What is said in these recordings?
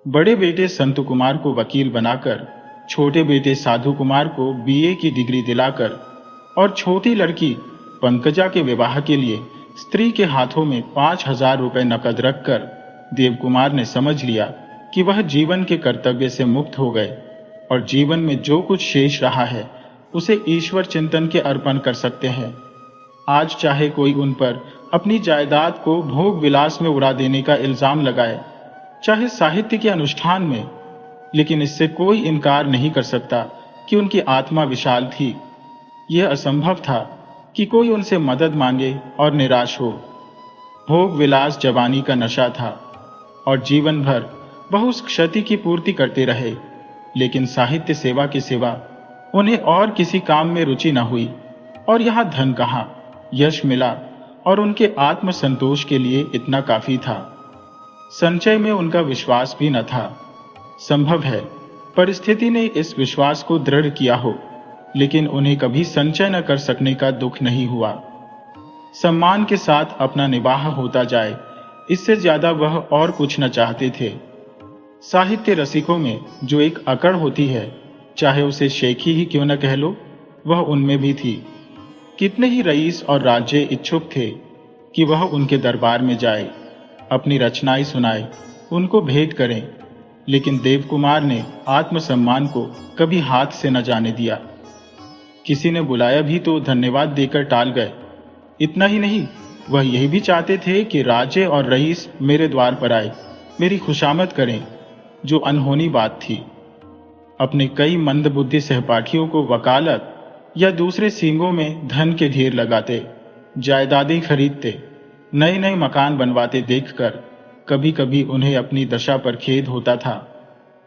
बड़े बेटे संतु कुमार को वकील बनाकर, छोटे बेटे साधु कुमार को बीए की डिग्री दिलाकर और छोटी लड़की पंकजा के विवाह के लिए स्त्री के हाथों में 5,000 रुपए नकद रखकर देवकुमार ने समझ लिया कि वह जीवन के कर्तव्य से मुक्त हो गए और जीवन में जो कुछ शेष रहा है उसे ईश्वर चिंतन के अर्पण कर सकते हैं। आज चाहे कोई उन पर अपनी जायदाद को भोग विलास में उड़ा देने का इल्जाम लगाए, चाहे साहित्य के अनुष्ठान में, लेकिन इससे कोई इनकार नहीं कर सकता कि उनकी आत्मा विशाल थी। यह असंभव था कि कोई उनसे मदद मांगे और निराश हो। भोग विलास जवानी का नशा था और जीवन भर वह उस क्षति की पूर्ति करते रहे, लेकिन साहित्य सेवा के सिवा उन्हें और किसी काम में रुचि न हुई। और यहाँ धन कहाँ, यश मिला और उनके आत्म संतोष के लिए इतना काफी था। संचय में उनका विश्वास भी न था। संभव है परिस्थिति ने इस विश्वास को दृढ़ किया हो, लेकिन उन्हें कभी संचय न कर सकने का दुख नहीं हुआ। सम्मान के साथ अपना निवाह होता जाए, इससे ज्यादा वह और कुछ न चाहते थे। साहित्य रसिकों में जो एक अकड़ होती है, चाहे उसे शेखी ही क्यों न कह लो, वह उनमें भी थी। कितने ही रईस और राज्य इच्छुक थे कि वह उनके दरबार में जाए, अपनी रचनाएं सुनाए, उनको भेंट करें, लेकिन देवकुमार ने आत्मसम्मान को कभी हाथ से न जाने दिया। किसी ने बुलाया भी तो धन्यवाद देकर टाल गए। इतना ही नहीं, वह यही भी चाहते थे कि राजे और रईस मेरे द्वार पर आए, मेरी खुशामद करें, जो अनहोनी बात थी। अपने कई मंदबुद्धि सहपाठियों को वकालत या दूसरे सींगों में धन के ढेर लगाते, जायदादें खरीदते, नए नए मकान बनवाते देखकर कभी कभी उन्हें अपनी दशा पर खेद होता था।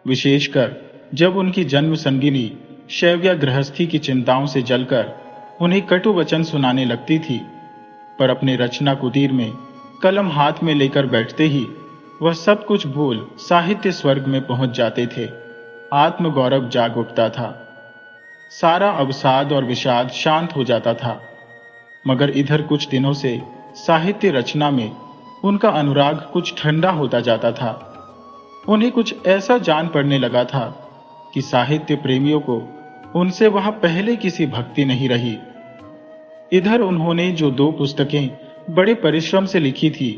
विशेषकर जब उनकी जन्म संगिनी शैव्या गृहस्थी की चिंताओं से जलकर उन्हें कटु वचन सुनाने लगती थी, पर अपने रचना कुटीर में कलम हाथ में लेकर बैठते ही वह सब कुछ भूल साहित्य स्वर्ग में पहुंच जाते थे। आत्मगौरव जाग उठता था, सारा अवसाद और विषाद शांत हो जाता था। मगर इधर कुछ दिनों से साहित्य रचना में उनका अनुराग कुछ ठंडा होता जाता था। उन्हें कुछ ऐसा जान पड़ने लगा था कि साहित्य प्रेमियों को उनसे वहां पहले किसी भक्ति नहीं रही। इधर उन्होंने जो 2 पुस्तकें बड़े परिश्रम से लिखी थी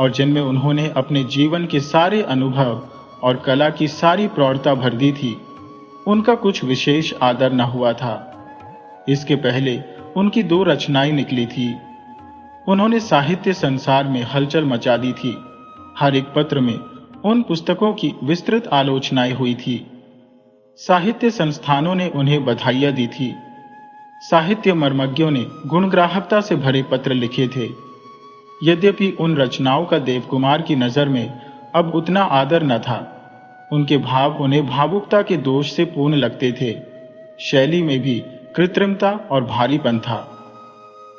और जिनमें उन्होंने अपने जीवन के सारे अनुभव और कला की सारी प्रौढ़ता भर दी थी, उनका कुछ विशेष आदर न हुआ था। इसके पहले उनकी 2 रचनाएं निकली थी। उन्होंने साहित्य संसार में हलचल मचा दी थी। हर एक पत्र में उन पुस्तकों की विस्तृत आलोचनाएं हुई थी। साहित्य संस्थानों ने उन्हें बधाइयां दी थी। साहित्य मर्मज्ञों ने गुणग्राहकता से भरे पत्र लिखे थे। यद्यपि उन रचनाओं का देवकुमार की नजर में अब उतना आदर न था। उनके भाव उन्हें भावुकता के दोष से पूर्ण लगते थे। शैली में भी कृत्रिमता और भारीपन था,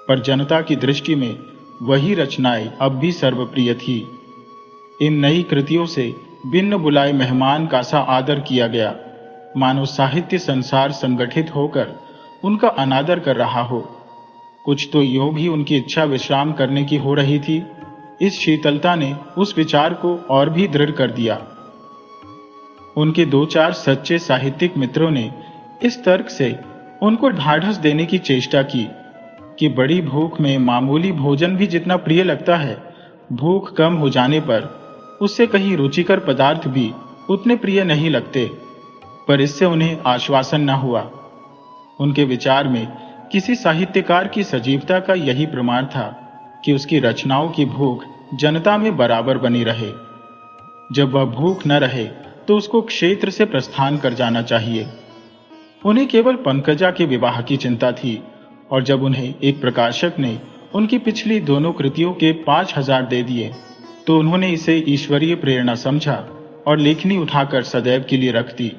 पर जनता की दृष्टि में वही रचनाएं अब भी सर्वप्रिय थी। इन नई कृतियों से बिन बुलाए मेहमान का सा आदर किया गया, मानो साहित्य संसार संगठित होकर उनका अनादर कर रहा हो। कुछ तो यूं भी उनकी इच्छा विश्राम करने की हो रही थी। इस शीतलता ने उस विचार को और भी दृढ़ कर दिया। उनके 2-4 सच्चे साहित्यिक मित्रों ने इस तर्क से उनको ढाढ़स देने की चेष्टा की कि बड़ी भूख में मामूली भोजन भी जितना प्रिय लगता है, भूख कम हो जाने पर उससे कहीं रुचिकर पदार्थ भी उतने प्रिय नहीं लगते। पर इससे उन्हें आश्वासन न हुआ। उनके विचार में किसी साहित्यकार की सजीवता का यही प्रमाण था कि उसकी रचनाओं की भूख जनता में बराबर बनी रहे। जब वह भूख न रहे तो उसको क्षेत्र से प्रस्थान कर जाना चाहिए। उन्हें केवल पंकजा के विवाह की चिंता थी, और जब उन्हें एक प्रकाशक ने उनकी पिछली दोनों कृतियों के 5,000 दे दिए तो उन्होंने इसे ईश्वरीय प्रेरणा समझा और लेखनी उठाकर सदैव के लिए रख दी।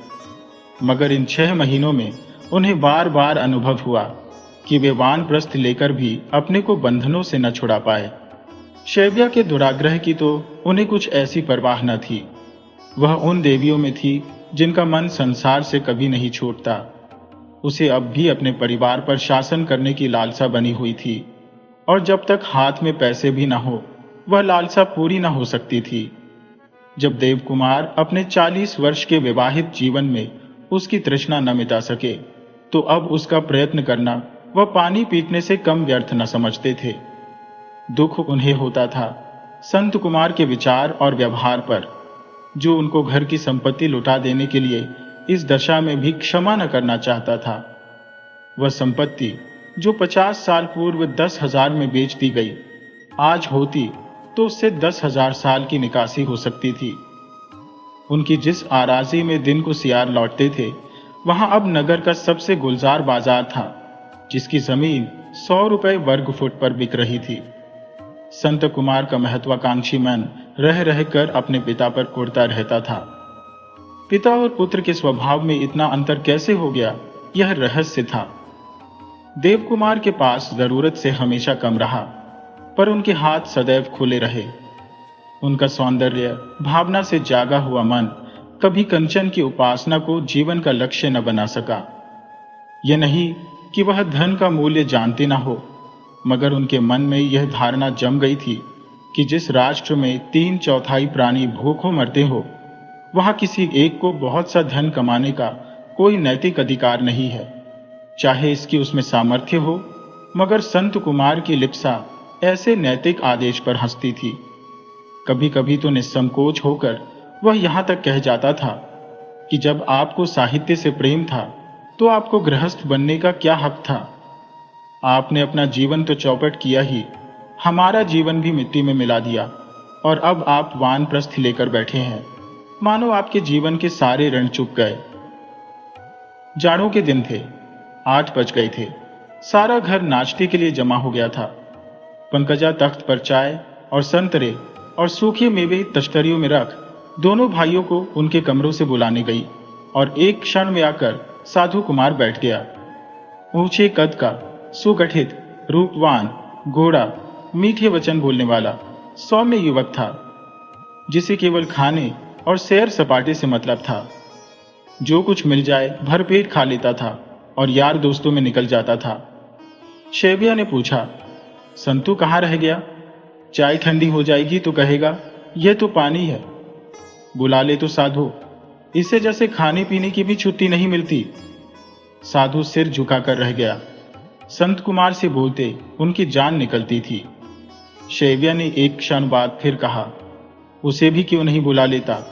मगर इन 6 महीनों में उन्हें बार बार अनुभव हुआ कि वे वानप्रस्थ लेकर भी अपने को बंधनों से न छुड़ा पाए। शैव्या के दुराग्रह की तो उन्हें कुछ ऐसी परवाह न थी। वह उन देवियों में थी जिनका मन संसार से कभी नहीं छूटता। उसे अब भी अपने परिवार पर शासन करने की लालसा बनी हुई थी, और जब तक हाथ में पैसे भी न हो वह लालसा पूरी न हो सकती थी। जब देव कुमार अपने 40 वर्ष के विवाहित जीवन में उसकी तृष्णा न मिटा सके, तो अब उसका प्रयत्न करना वह पानी पीटने से कम व्यर्थ न समझते थे। दुख उन्हें होता था संत कुमार के विचार और व्यवहार पर, जो उनको घर की संपत्ति लुटा देने के लिए इस दशा में भी क्षमा न करना चाहता था। वह संपत्ति जो 50 साल पूर्व 10,000 में बेच दी गई, आज होती तो उससे 10,000 साल की निकासी हो सकती थी। उनकी जिस आराजी में दिन को सियार लौटते थे, वहां अब नगर का सबसे गुलजार बाजार था, जिसकी जमीन 100 रुपए वर्ग फुट पर बिक रही थी। संत कुमार का महत्वाकांक्षी मन रह रहकर अपने पिता पर कुढ़ता रहता था। पिता और पुत्र के स्वभाव में इतना अंतर कैसे हो गया, यह रहस्य था। देव कुमार के पास जरूरत से हमेशा कम रहा, पर उनके हाथ सदैव खुले रहे। उनका सौंदर्य भावना से जागा हुआ मन कभी कंचन की उपासना को जीवन का लक्ष्य न बना सका। यह नहीं कि वह धन का मूल्य जानते न हो, मगर उनके मन में यह धारणा जम गई थी कि जिस राष्ट्र में 3/4 प्राणी भूखों मरते हो, वहां किसी एक को बहुत सा धन कमाने का कोई नैतिक अधिकार नहीं है, चाहे इसकी उसमें सामर्थ्य हो। मगर संत कुमार की लिप्सा ऐसे नैतिक आदेश पर हंसती थी। कभी कभी तो निसंकोच होकर वह यहां तक कह जाता था कि जब आपको साहित्य से प्रेम था, तो आपको गृहस्थ बनने का क्या हक था? आपने अपना जीवन तो चौपट किया ही, हमारा जीवन भी मिट्टी में मिला दिया, और अब आप वानप्रस्थ लेकर बैठे हैं, मानो आपके जीवन के सारे ऋण चुक गए। जाड़ों के दिन थे, 8 बज गए थे। सारा घर नाश्ते के लिए जमा हो गया था। पंकजा तख्त पर चाय और संतरे और सूखे मेवे तश्तरियों में रख दोनों भाइयों को उनके कमरों से बुलाने गई, और एक क्षण में आकर साधु कुमार बैठ गया। ऊंचे कद का, सुगठित, रूपवान, घोड़ा, मीठे वचन बोलने वाला सौम्य युवक था, जिसे केवल खाने और सैर सपाटे से मतलब था। जो कुछ मिल जाए भरपेट खा लेता था और यार दोस्तों में निकल जाता था। शैव्या ने पूछा, संतू कहाँ रह गया? चाय ठंडी हो जाएगी तो कहेगा यह तो पानी है। बुला ले तो साधु, इसे जैसे खाने पीने की भी छुट्टी नहीं मिलती। साधु सिर झुकाकर रह गया। संत कुमार से बोलते उनकी जान निकलती थी। शैव्या ने एक क्षण बाद फिर कहा, उसे भी क्यों नहीं बुला लेता?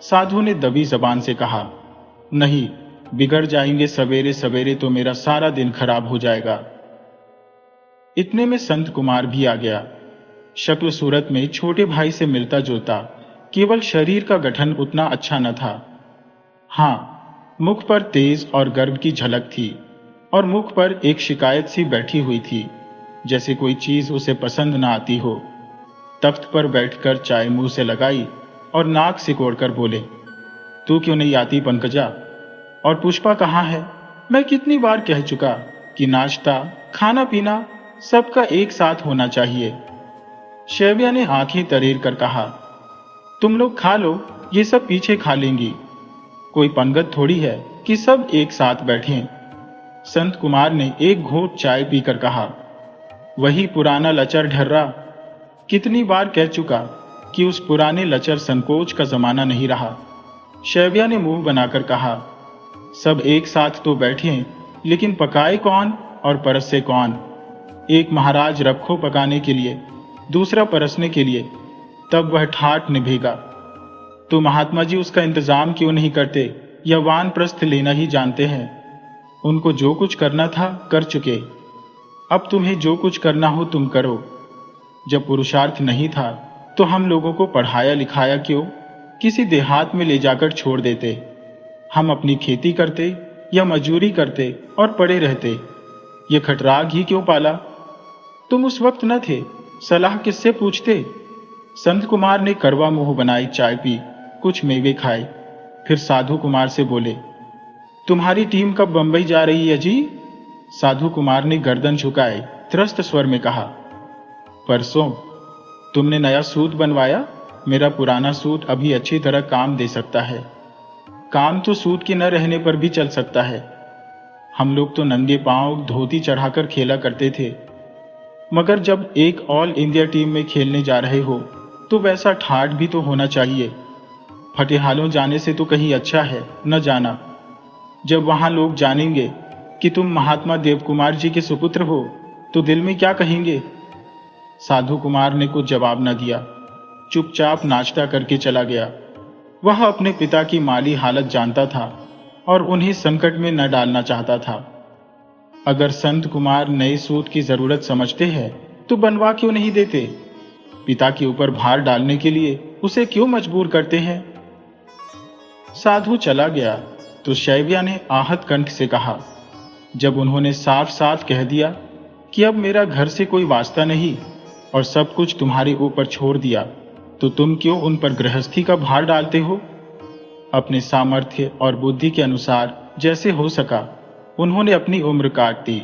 साधु ने दबी जबान से कहा, नहीं, बिगड़ जाएंगे सवेरे सवेरे तो मेरा सारा दिन खराब हो जाएगा। इतने में संत कुमार भी आ गया। शक्ल सूरत में छोटे भाई से मिलता जुलता, केवल शरीर का गठन उतना अच्छा न था। हाँ, मुख पर तेज और गर्व की झलक थी, और मुख पर एक शिकायत सी बैठी हुई थी, जैसे कोई चीज उसे पसंद न आती हो। तख्त पर बैठकर चाय मुंह से लगाई और नाक सिकोड़कर बोले, तू क्यों नहीं आती पंकजा? और पुष्पा कहाँ है? मैं कितनी बार कह चुका कि नाश्ता, खाना पीना सबका एक साथ होना चाहिए। शैव्या ने आंखें तरेर कर कहा, तुम लोग खा लो, ये सब पीछे खा लेंगी। कोई पंगत थोड़ी है कि सब एक साथ बैठें। संत कुमार ने एक घूंट चाय पीकर कहा, वही पुराना लचर ढर्रा। कितनी बार कह चुका कि उस पुराने लचर संकोच का जमाना नहीं रहा। शैव्या ने मुंह बनाकर कहा, सब एक साथ तो बैठे, लेकिन पकाए कौन और परसे कौन? एक महाराज रखो पकाने के लिए, दूसरा परसने के लिए, तब वह ठाट निभेगा। तो महात्मा जी उसका इंतजाम क्यों नहीं करते, या वानप्रस्थ लेना ही जानते हैं? उनको जो कुछ करना था कर चुके, अब तुम्हें जो कुछ करना हो तुम करो। जब पुरुषार्थ नहीं था तो हम लोगों को पढ़ाया लिखाया क्यों? किसी देहात में ले जाकर छोड़ देते। हम अपनी खेती करते या मजूरी करते और पड़े रहते। ये खटराग ही क्यों पाला? तुम उस वक्त न थे, सलाह किससे पूछते? संत कुमार ने करवा मुंह बनाई चाय पी, कुछ मेवे खाए, फिर साधु कुमार से बोले, तुम्हारी टीम कब बंबई जा रही है जी? साधु कुमार ने गर्दन झुकाए त्रस्त स्वर में कहा, परसों। तुमने नया सूट बनवाया? मेरा पुराना सूट अभी अच्छी तरह काम दे सकता है। काम तो सूट के न रहने पर भी चल सकता है। हम लोग तो नंगे पांव धोती चढ़ाकर खेला करते थे, मगर जब एक ऑल इंडिया टीम में खेलने जा रहे हो तो वैसा ठाठ भी तो होना चाहिए फटेहालों जाने से तो कहीं अच्छा है न जाना। जब वहां लोग जानेंगे कि तुम महात्मा देवकुमार जी के सुपुत्र हो तो दिल में क्या कहेंगे? साधु कुमार ने कुछ जवाब न दिया, चुपचाप नाश्ता करके चला गया। वह अपने पिता की माली हालत जानता था और उन्हें संकट में न डालना चाहता था। अगर संत कुमार नए सूत की जरूरत समझते हैं तो बनवा क्यों नहीं देते? पिता के ऊपर भार डालने के लिए उसे क्यों मजबूर करते हैं? साधु चला गया तो शैव्या ने आहत कंठ से कहा, जब उन्होंने साफ साफ कह दिया कि अब मेरा घर से कोई वास्ता नहीं और सब कुछ तुम्हारे ऊपर छोड़ दिया, तो तुम क्यों उन पर गृहस्थी का भार डालते हो? अपने सामर्थ्य और बुद्धि के अनुसार जैसे हो सका उन्होंने अपनी उम्र काट दी।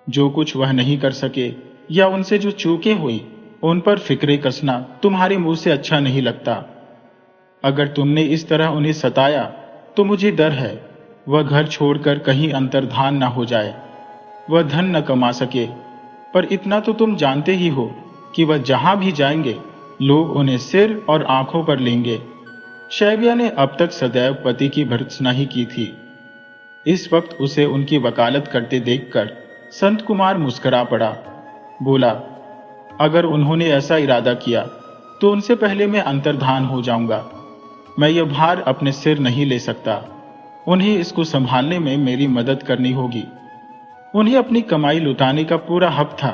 जो कुछ वह नहीं कर सके या उनसे जो चूकें हुई उन पर फिक्रे कसना तुम्हारे मुंह से अच्छा नहीं लगता। अगर तुमने इस तरह उन्हें सताया तो मुझे डर है वह घर छोड़कर कहीं अंतर्धान न हो जाए। वह धन न कमा सके, पर इतना तो तुम जानते ही हो कि वह जहां भी जाएंगे लोग उन्हें सिर और आंखों पर लेंगे। शैव्या ने अब तक सदैव पति की भर्त्सना ही की थी। इस वक्त उसे उनकी वकालत करते देखकर संत कुमार मुस्कुरा पड़ा। बोला, अगर उन्होंने ऐसा इरादा किया तो उनसे पहले मैं अंतर्धान हो जाऊंगा। मैं यह भार अपने सिर नहीं ले सकता। उन्हें इसको संभालने में मेरी मदद करनी होगी। उन्हें अपनी कमाई लुटाने का पूरा हक था,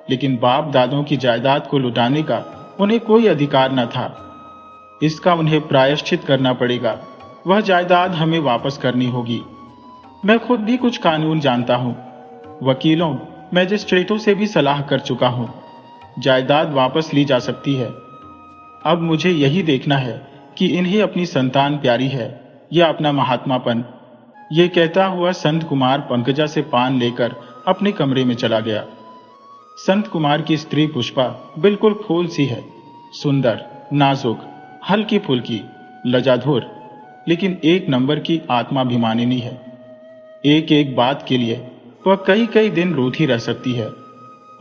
लेकिन बाप दादों की जायदाद को लुटाने का उन्हें कोई अधिकार न था। इसका उन्हें प्रायश्चित करना पड़ेगा। वह जायदाद हमें वापस करनी होगी। मैं खुद भी कुछ कानून जानता हूं। वकीलों, मैजिस्ट्रेटों से भी सलाह कर चुका हूं। जायदाद वापस ली जा सकती है। अब मुझे यही देखना है कि इन्हें अपनी संतान प्यारी है या अपना महात्मापन। ये कहता हुआ संत कुमार पंकजा से पान लेकर अपने कमरे में चला गया। संत कुमार की स्त्री पुष्पा बिल्कुल फूल सी है, सुंदर, नाजुक, हल्की फुल्की, लजाधुर, लेकिन एक नंबर की आत्माभिमानिनी है। एक एक बात के लिए वह कई कई दिन रूठी रह सकती है,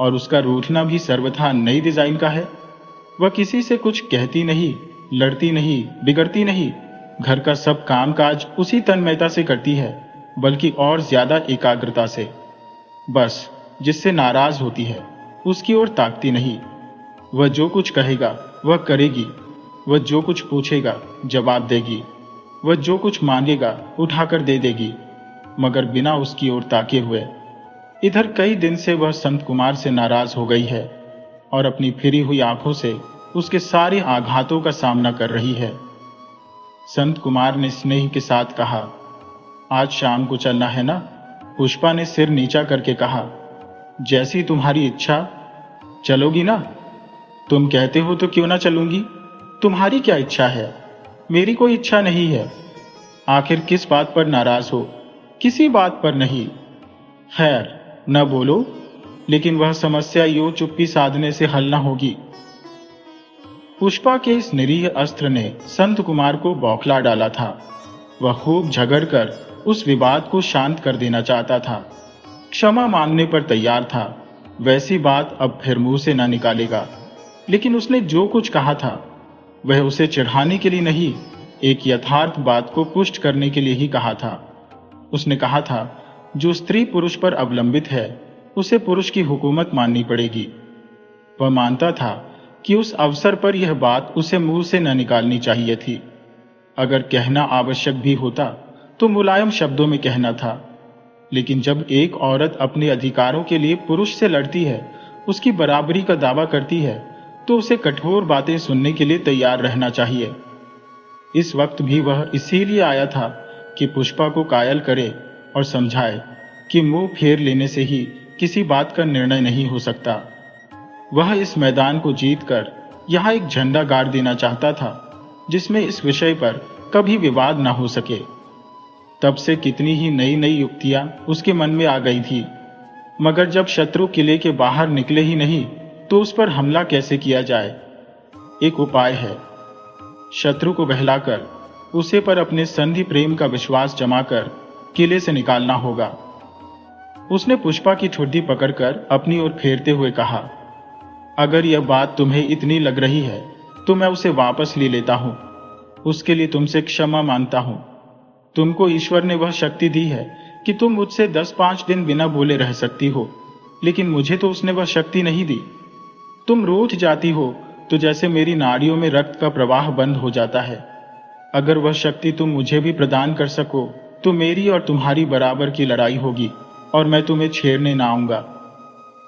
और उसका रूठना भी सर्वथा नई डिजाइन का है। वह किसी से कुछ कहती नहीं, लड़ती नहीं, बिगड़ती नहीं। घर का सब कामकाज उसी तन्मयता से करती है, बल्कि और ज्यादा एकाग्रता से। बस जिससे नाराज होती है उसकी ओर ताकती नहीं। वह जो कुछ कहेगा वह करेगी। वह जो कुछ पूछेगा जवाब देगी। वह जो कुछ मांगेगा उठाकर दे देगी, मगर बिना उसकी ओर ताके हुए। इधर कई दिन से वह संत कुमार से नाराज हो गई है और अपनी फिरी हुई आंखों से उसके सारे आघातों का सामना कर रही है। संत कुमार ने स्नेह के साथ कहा, आज शाम को चलना है ना? पुष्पा ने सिर नीचा करके कहा, जैसी तुम्हारी इच्छा। चलोगी ना? तुम कहते हो तो क्यों ना चलूंगी। तुम्हारी क्या इच्छा है? मेरी कोई इच्छा नहीं है। आखिर किस बात पर नाराज हो? किसी बात पर नहीं। खैर, न बोलो, लेकिन वह समस्या यूं चुप्पी साधने से हल न होगी। पुष्पा के इस निरीह अस्त्र ने संत कुमार को बौखला डाला था। वह खूब झगड़कर उस विवाद को शांत कर देना चाहता था। क्षमा मांगने पर तैयार था। वैसी बात अब फिर मुंह से न निकालेगा। लेकिन उसने जो कुछ कहा था वह उसे चिढ़ाने के लिए नहीं, एक यथार्थ बात को पुष्ट करने के लिए ही कहा था। उसने कहा था, जो स्त्री पुरुष पर अवलंबित है उसे पुरुष की हुकूमत माननी पड़ेगी। वह मानता था कि उस अवसर पर यह बात उसे मुंह से न निकालनी चाहिए थी। अगर कहना आवश्यक भी होता तो मुलायम शब्दों में कहना था। लेकिन जब एक औरत अपने अधिकारों के लिए पुरुष से लड़ती है, उसकी बराबरी का दावा करती है, तो उसे कठोर बातें सुनने के लिए तैयार रहना चाहिए। इस वक्त भी वह इसीलिए आया था कि पुष्पा को कायल करे और समझाए कि मुंह फेर लेने से ही किसी बात का निर्णय नहीं हो सकता। वह इस मैदान को जीतकर यहां एक झंडा गाड़ देना चाहता था जिसमें इस विषय पर कभी विवाद न हो सके। तब से कितनी ही नई नई युक्तियां उसके मन में आ गई थी, मगर जब शत्रु किले के बाहर निकले ही नहीं तो उस पर हमला कैसे किया जाए। एक उपाय है, शत्रु को बहलाकर उसे पर अपने संधि प्रेम का विश्वास जमाकर किले से निकालना होगा। उसने पुष्पा की ठुड्डी पकड़कर अपनी ओर फेरते हुए कहा, अगर यह बात तुम्हें इतनी लग रही है तो मैं उसे वापस ले लेता हूं। उसके लिए तुमसे क्षमा मांगता हूं। तुमको ईश्वर ने वह शक्ति दी है कि तुम मुझसे 10-5 दिन बिना बोले रह सकती हो, लेकिन मुझे तो उसने वह शक्ति नहीं दी। तुम रूठ जाती हो तो जैसे मेरी नाड़ियों में रक्त का प्रवाह बंद हो जाता है। अगर वह शक्ति तुम मुझे भी प्रदान कर सको तो मेरी और तुम्हारी बराबर की लड़ाई होगी और मैं तुम्हें छेड़ने ना आऊंगा।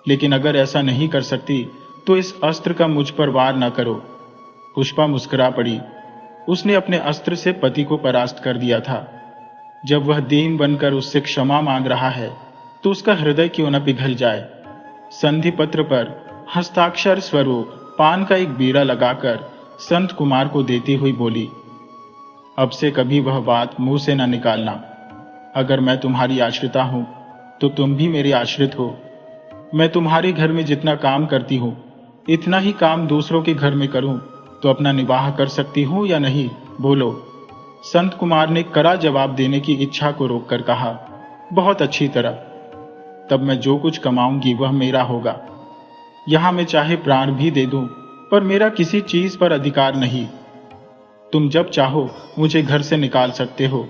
लेकिन अगर ऐसा नहीं कर सकती तो इस अस्त्र का मुझ पर वार न करो। पुष्पा मुस्कुरा पड़ी। उसने अपने अस्त्र से पति को परास्त कर दिया था। जब वह दीन बनकर उससे क्षमा मांग रहा है तो उसका हृदय क्यों न पिघल जाए। संधि पत्र पर हस्ताक्षर स्वरूप पान का एक बीड़ा लगाकर संत कुमार को देती हुई बोली, अब से कभी वह बात मुंह से न निकालना। अगर मैं तुम्हारी आश्रिता हूं तो तुम भी मेरे आश्रित हो। मैं तुम्हारे घर में जितना काम करती हूं इतना ही काम दूसरों के घर में करूं तो अपना निवाह कर सकती हूं या नहीं, बोलो। संत कुमार ने कड़ा जवाब देने की इच्छा को रोककर कहा, बहुत अच्छी तरह। तब मैं जो कुछ कमाऊंगी वह मेरा होगा। यहां मैं चाहे प्राण भी दे दूं पर मेरा किसी चीज पर अधिकार नहीं। तुम जब चाहो मुझे घर से निकाल सकते हो।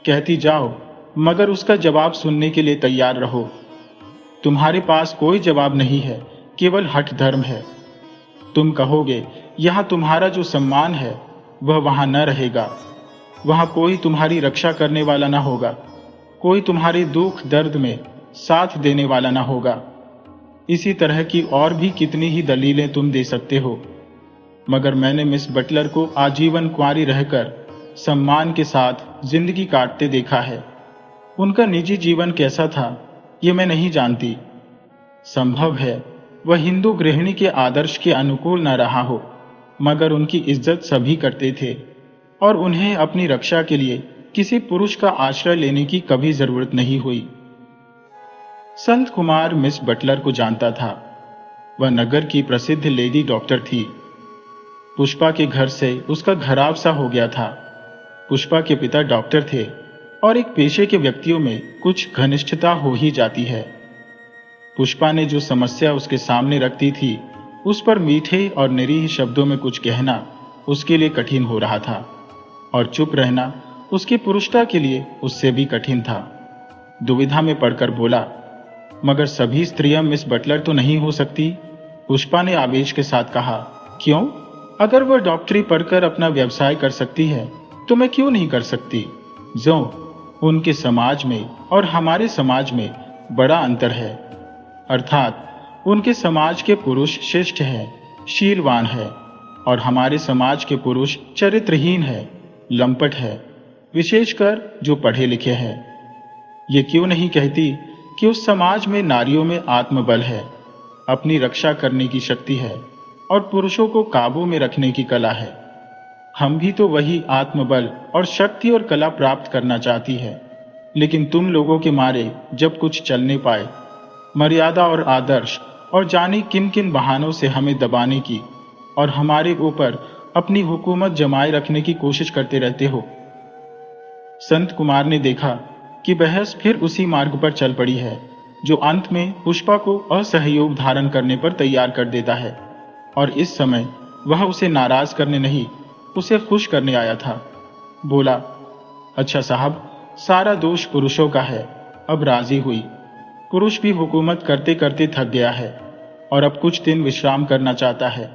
कहती जाओ, मगर उसका जवाब सुनने के लिए तैयार रहो। तुम्हारे पास कोई जवाब नहीं है, केवल हठ धर्म है। तुम कहोगे यहां तुम्हारा जो सम्मान है वह वहां न रहेगा। वहां कोई तुम्हारी रक्षा करने वाला न होगा, कोई तुम्हारे दुख दर्द में साथ देने वाला न होगा। इसी तरह की और भी कितनी ही दलीलें तुम दे सकते हो, मगर मैंने मिस बटलर को आजीवन कुंवारी रहकर सम्मान के साथ जिंदगी काटते देखा है। उनका निजी जीवन कैसा था ये मैं नहीं जानती। संभव है वह हिंदू गृहिणी के आदर्श के अनुकूल न रहा हो, मगर उनकी इज्जत सभी करते थे और उन्हें अपनी रक्षा के लिए किसी पुरुष का आश्रय लेने की कभी जरूरत नहीं हुई। संत कुमार मिस बटलर को जानता था। वह नगर की प्रसिद्ध लेडी डॉक्टर थी। पुष्पा के घर से उसका घराव सा हो गया था। पुष्पा के पिता डॉक्टर थे और एक पेशे के व्यक्तियों में कुछ घनिष्ठता हो ही जाती है। पुष्पा ने जो समस्या उसके सामने रखती थी उस पर मीठे और निरीह शब्दों में कुछ कहना उसके लिए कठिन हो रहा था और चुप रहना उसकी पुरुषता के लिए उससे भी कठिन था। दुविधा में पड़कर बोला, मगर सभी स्त्रियां मिस बटलर तो नहीं हो सकती। पुष्पा ने आवेश के साथ कहा, क्यों? अगर वह डॉक्टरी पढ़कर अपना व्यवसाय कर सकती है तो मैं क्यों नहीं कर सकती? जो उनके समाज में और हमारे समाज में बड़ा अंतर है, अर्थात उनके समाज के पुरुष शिष्ट है, शीलवान है और हमारे समाज के पुरुष चरित्रहीन है, लंपट है, विशेषकर जो पढ़े लिखे हैं। ये क्यों नहीं कहती कि उस समाज में नारियों में आत्मबल है, अपनी रक्षा करने की शक्ति है और पुरुषों को काबू में रखने की कला है। हम भी तो वही आत्मबल और शक्ति और कला प्राप्त करना चाहती है, लेकिन तुम लोगों के मारे जब कुछ चलने पाए, मर्यादा और आदर्श और जाने किन किन बहानों से हमें दबाने की और हमारे ऊपर अपनी हुकूमत जमाए रखने की कोशिश करते रहते हो। संत कुमार ने देखा कि बहस फिर उसी मार्ग पर चल पड़ी है जो अंत में पुष्पा को असहयोग धारण करने पर तैयार कर देता है, और इस समय वह उसे नाराज करने नहीं, उसे खुश करने आया था। बोला, अच्छा साहब, सारा दोष पुरुषों का है। अब राजी हुई। पुरुष भी हुकूमत करते करते थक गया है और अब कुछ दिन विश्राम करना चाहता है।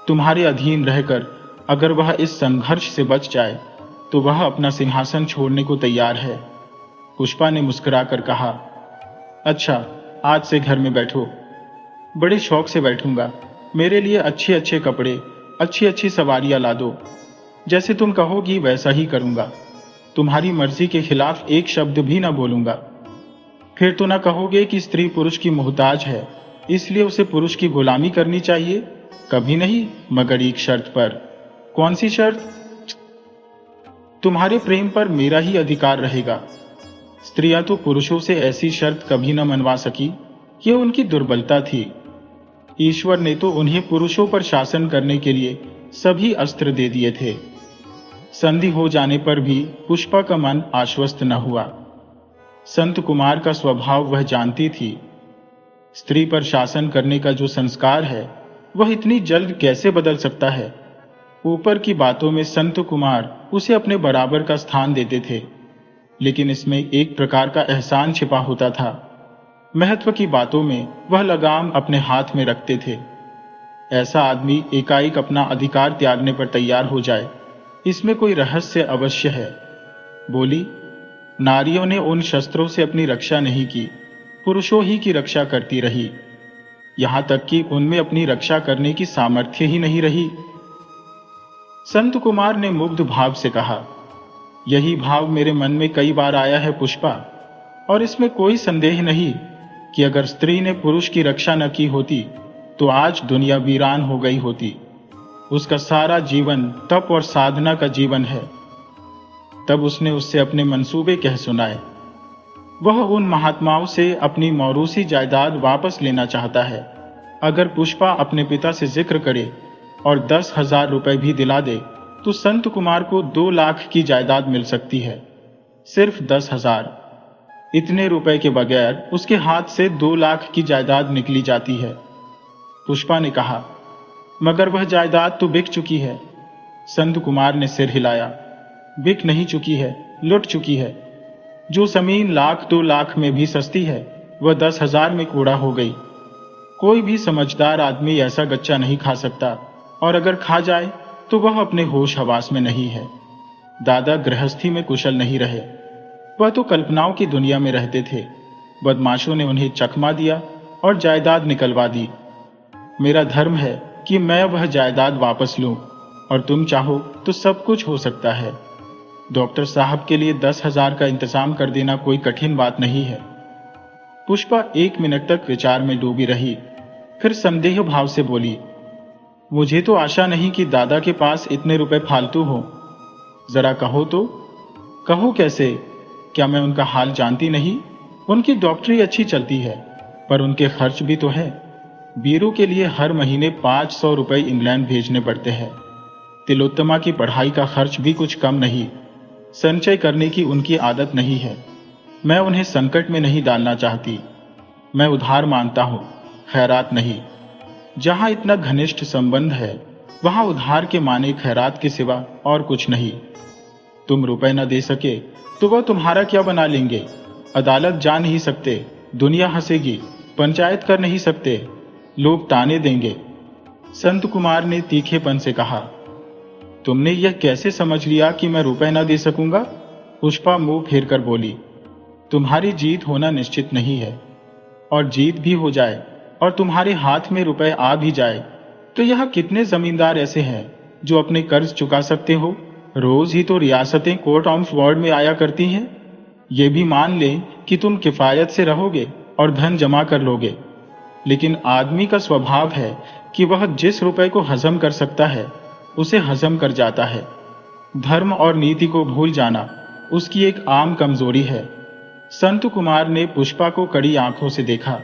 तुम्हारे अधीन रहकर अगर वह इस संघर्ष से बच जाए तो वह अपना सिंहासन छोड़ने को तैयार है। पुष्पा ने मुस्कुराकर कहा, अच्छा, आज से घर में बैठो। बड़े शौक से बैठूंगा। मेरे लिए अच्छे अच्छे कपड़े, अच्छी अच्छी सवारियां ला दो। जैसे तुम कहोगी वैसा ही करूंगा। तुम्हारी मर्जी के खिलाफ एक शब्द भी ना बोलूंगा। फिर तो ना कहोगे कि स्त्री पुरुष की मोहताज है, इसलिए उसे पुरुष की गुलामी करनी चाहिए। कभी नहीं, मगर एक शर्त पर। कौन सी शर्त? तुम्हारे प्रेम पर मेरा ही अधिकार रहेगा। स्त्रियां तो पुरुषों से ऐसी शर्त कभी न मनवा सकी। ये उनकी दुर्बलता थी। ईश्वर ने तो उन्हें पुरुषों पर शासन करने के लिए सभी अस्त्र दे दिए थे। संधि हो जाने पर भी पुष्पा का मन आश्वस्त न हुआ। संत कुमार का स्वभाव वह जानती थी। स्त्री पर शासन करने का जो संस्कार है वह इतनी जल्द कैसे बदल सकता है? ऊपर की बातों में संत कुमार उसे अपने बराबर का स्थान देते थे, लेकिन इसमें एक प्रकार का एहसान छिपा होता था। महत्व की बातों में वह लगाम अपने हाथ में रखते थे। ऐसा आदमी एकाएक अपना अधिकार त्यागने पर तैयार हो जाए, इसमें कोई रहस्य अवश्य है। बोली, नारियों ने उन शस्त्रों से अपनी रक्षा नहीं की, पुरुषों ही की रक्षा करती रही। यहां तक कि उनमें अपनी रक्षा करने की सामर्थ्य ही नहीं रही। संत कुमार ने मुग्ध भाव से कहा, यही भाव मेरे मन में कई बार आया है पुष्पा, और इसमें कोई संदेह नहीं कि अगर स्त्री ने पुरुष की रक्षा न की होती तो आज दुनिया वीरान हो गई होती। उसका सारा जीवन तप और साधना का जीवन है। तब उसने उससे अपने मंसूबे कह सुनाए। वह उन महात्माओं से अपनी मौरूसी जायदाद वापस लेना चाहता है। अगर पुष्पा अपने पिता से जिक्र करे और 10,000 रुपए भी दिला दे तो संत कुमार को 2 लाख की जायदाद मिल सकती है। सिर्फ 10,000। इतने रुपए के बगैर उसके हाथ से 2 लाख की जायदाद निकली जाती है। पुष्पा ने कहा, मगर वह जायदाद तो बिक चुकी है। संत कुमार ने सिर हिलाया। बिक नहीं चुकी है, लुट चुकी है। जो जमीन 1,00,000 2 लाख में भी सस्ती है, वह 10,000 में कूड़ा हो गई। कोई भी समझदार आदमी ऐसा गच्चा नहीं खा सकता, और अगर खा जाए तो वह अपने होश हवास में नहीं है। दादा गृहस्थी में कुशल नहीं रहे, वह तो कल्पनाओं की दुनिया में रहते थे। बदमाशों ने उन्हें चकमा दिया और जायदाद निकलवा दी। मेरा धर्म है कि मैं वह जायदाद वापस लूं, और तुम चाहो तो सब कुछ हो सकता है। डॉक्टर साहब के लिए 10,000 का इंतजाम कर देना कोई कठिन बात नहीं है। पुष्पा 1 मिनट तक विचार में डूबी रही, फिर संदेह भाव से बोली, मुझे तो आशा नहीं कि दादा के पास इतने रुपए फालतू हो। जरा कहो तो। कहो कैसे? क्या मैं उनका हाल जानती नहीं? उनकी डॉक्टरी अच्छी चलती है, पर उनके खर्च भी तो है। बीरू के लिए हर महीने 500 रुपए इंग्लैंड भेजने पड़ते हैं। तिलोत्तमा की पढ़ाई का खर्च भी कुछ कम नहीं। संचय करने की उनकी आदत नहीं है। मैं उन्हें संकट में नहीं डालना चाहती। मैं उधार मांगता हूं, खैरात नहीं। जहां इतना घनिष्ठ संबंध है, वहां उधार के माने खैरात के सिवा और कुछ नहीं। तुम रुपए न दे सके तो वह तुम्हारा क्या बना लेंगे? अदालत जा नहीं सकते, दुनिया हंसेगी। पंचायत कर नहीं सकते, लोग ताने देंगे। संत कुमार ने तीखेपन से कहा, तुमने यह कैसे समझ लिया कि मैं रुपए न दे सकूंगा? पुष्पा मुंह फेर कर बोली, तुम्हारी जीत होना निश्चित नहीं है, और जीत भी हो जाए और तुम्हारे हाथ में रुपए आ भी जाए तो यह कितने जमींदार ऐसे हैं जो अपने कर्ज चुका सकते हो? रोज ही तो रियासतें कोर्ट ऑफ वार्ड में आया करती हैं। ये भी मान लें कि तुम किफायत से रहोगे और धन जमा कर लोगे, लेकिन आदमी का स्वभाव है कि वह जिस रुपए को हजम कर सकता है उसे हजम कर जाता है। धर्म और नीति को भूल जाना उसकी एक आम कमजोरी है। संत कुमार ने पुष्पा को कड़ी आंखों से देखा।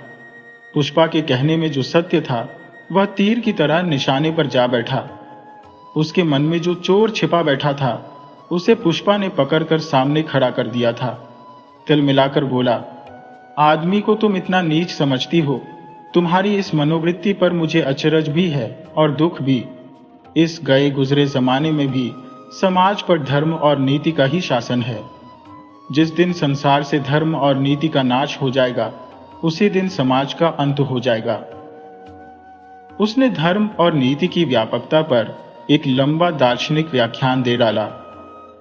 पुष्पा के कहने में जो सत्य था वह तीर की तरह निशाने पर जा बैठा। उसके मन में जो चोर छिपा बैठा था उसे पुष्पा ने पकड़कर सामने खड़ा कर दिया था। तिल मिलाकर बोला, आदमी को तुम इतना नीच समझती हो। तुम्हारी इस मनोवृत्ति पर मुझे अचरज भी है और दुख भी। इस गए गुजरे जमाने में भी समाज पर धर्म और नीति का ही शासन है। जिस दिन संसार से धर्म और नीति का नाश हो जाएगा उसी दिन समाज का अंत हो जाएगा। उसने धर्म और नीति की व्यापकता पर एक लंबा दार्शनिक व्याख्यान दे डाला।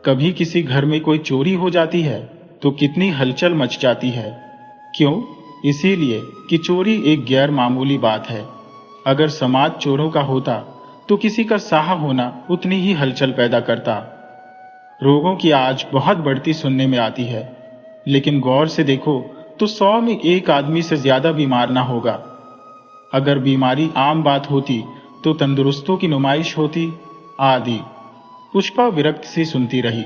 कभी किसी घर में कोई चोरी हो जाती है तो कितनी हलचल मच जाती है। क्यों? इसीलिए कि चोरी एक गैर मामूली बात है। अगर समाज चोरों का होता तो किसी का साहा होना उतनी ही हलचल पैदा करता। रोगों की आज बहुत बढ़ती सुनने में आती है, लेकिन गौर से देखो तो 100 में 1 आदमी से ज्यादा बीमार ना होगा। अगर बीमारी आम बात होती तो तंदुरुस्तों की नुमाइश होती आदि। पुष्पा विरक्त सी सुनती रही।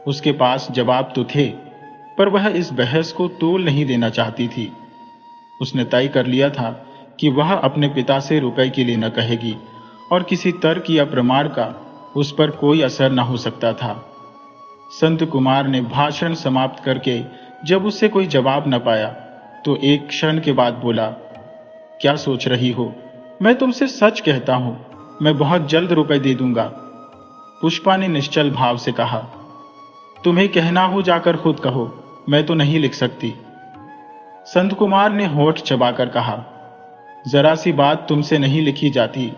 उसके पास जवाब तो थे, पर वह इस बहस को तोल नहीं देना चाहती थी। उसने तय कर लिया था कि वह अपने पिता से रुपए के लिए न कहेगी, और किसी तर्क या प्रमाण का उस पर कोई असर न हो सकता था। संत कुमार ने भाषण समाप्त करके जब उससे कोई जवाब न पाया तो एक क्षण के बाद बोला, क्या सोच रही हो? मैं तुमसे सच कहता हूं, मैं बहुत जल्द रुपए दे दूंगा। पुष्पा ने निश्चल भाव से कहा। तुम्हें कहना हो जाकर खुद कहो, मैं तो नहीं लिख सकती। संत कुमार ने होठ चबाकर कहा, जरा सी बात तुमसे नहीं लिखी जाती,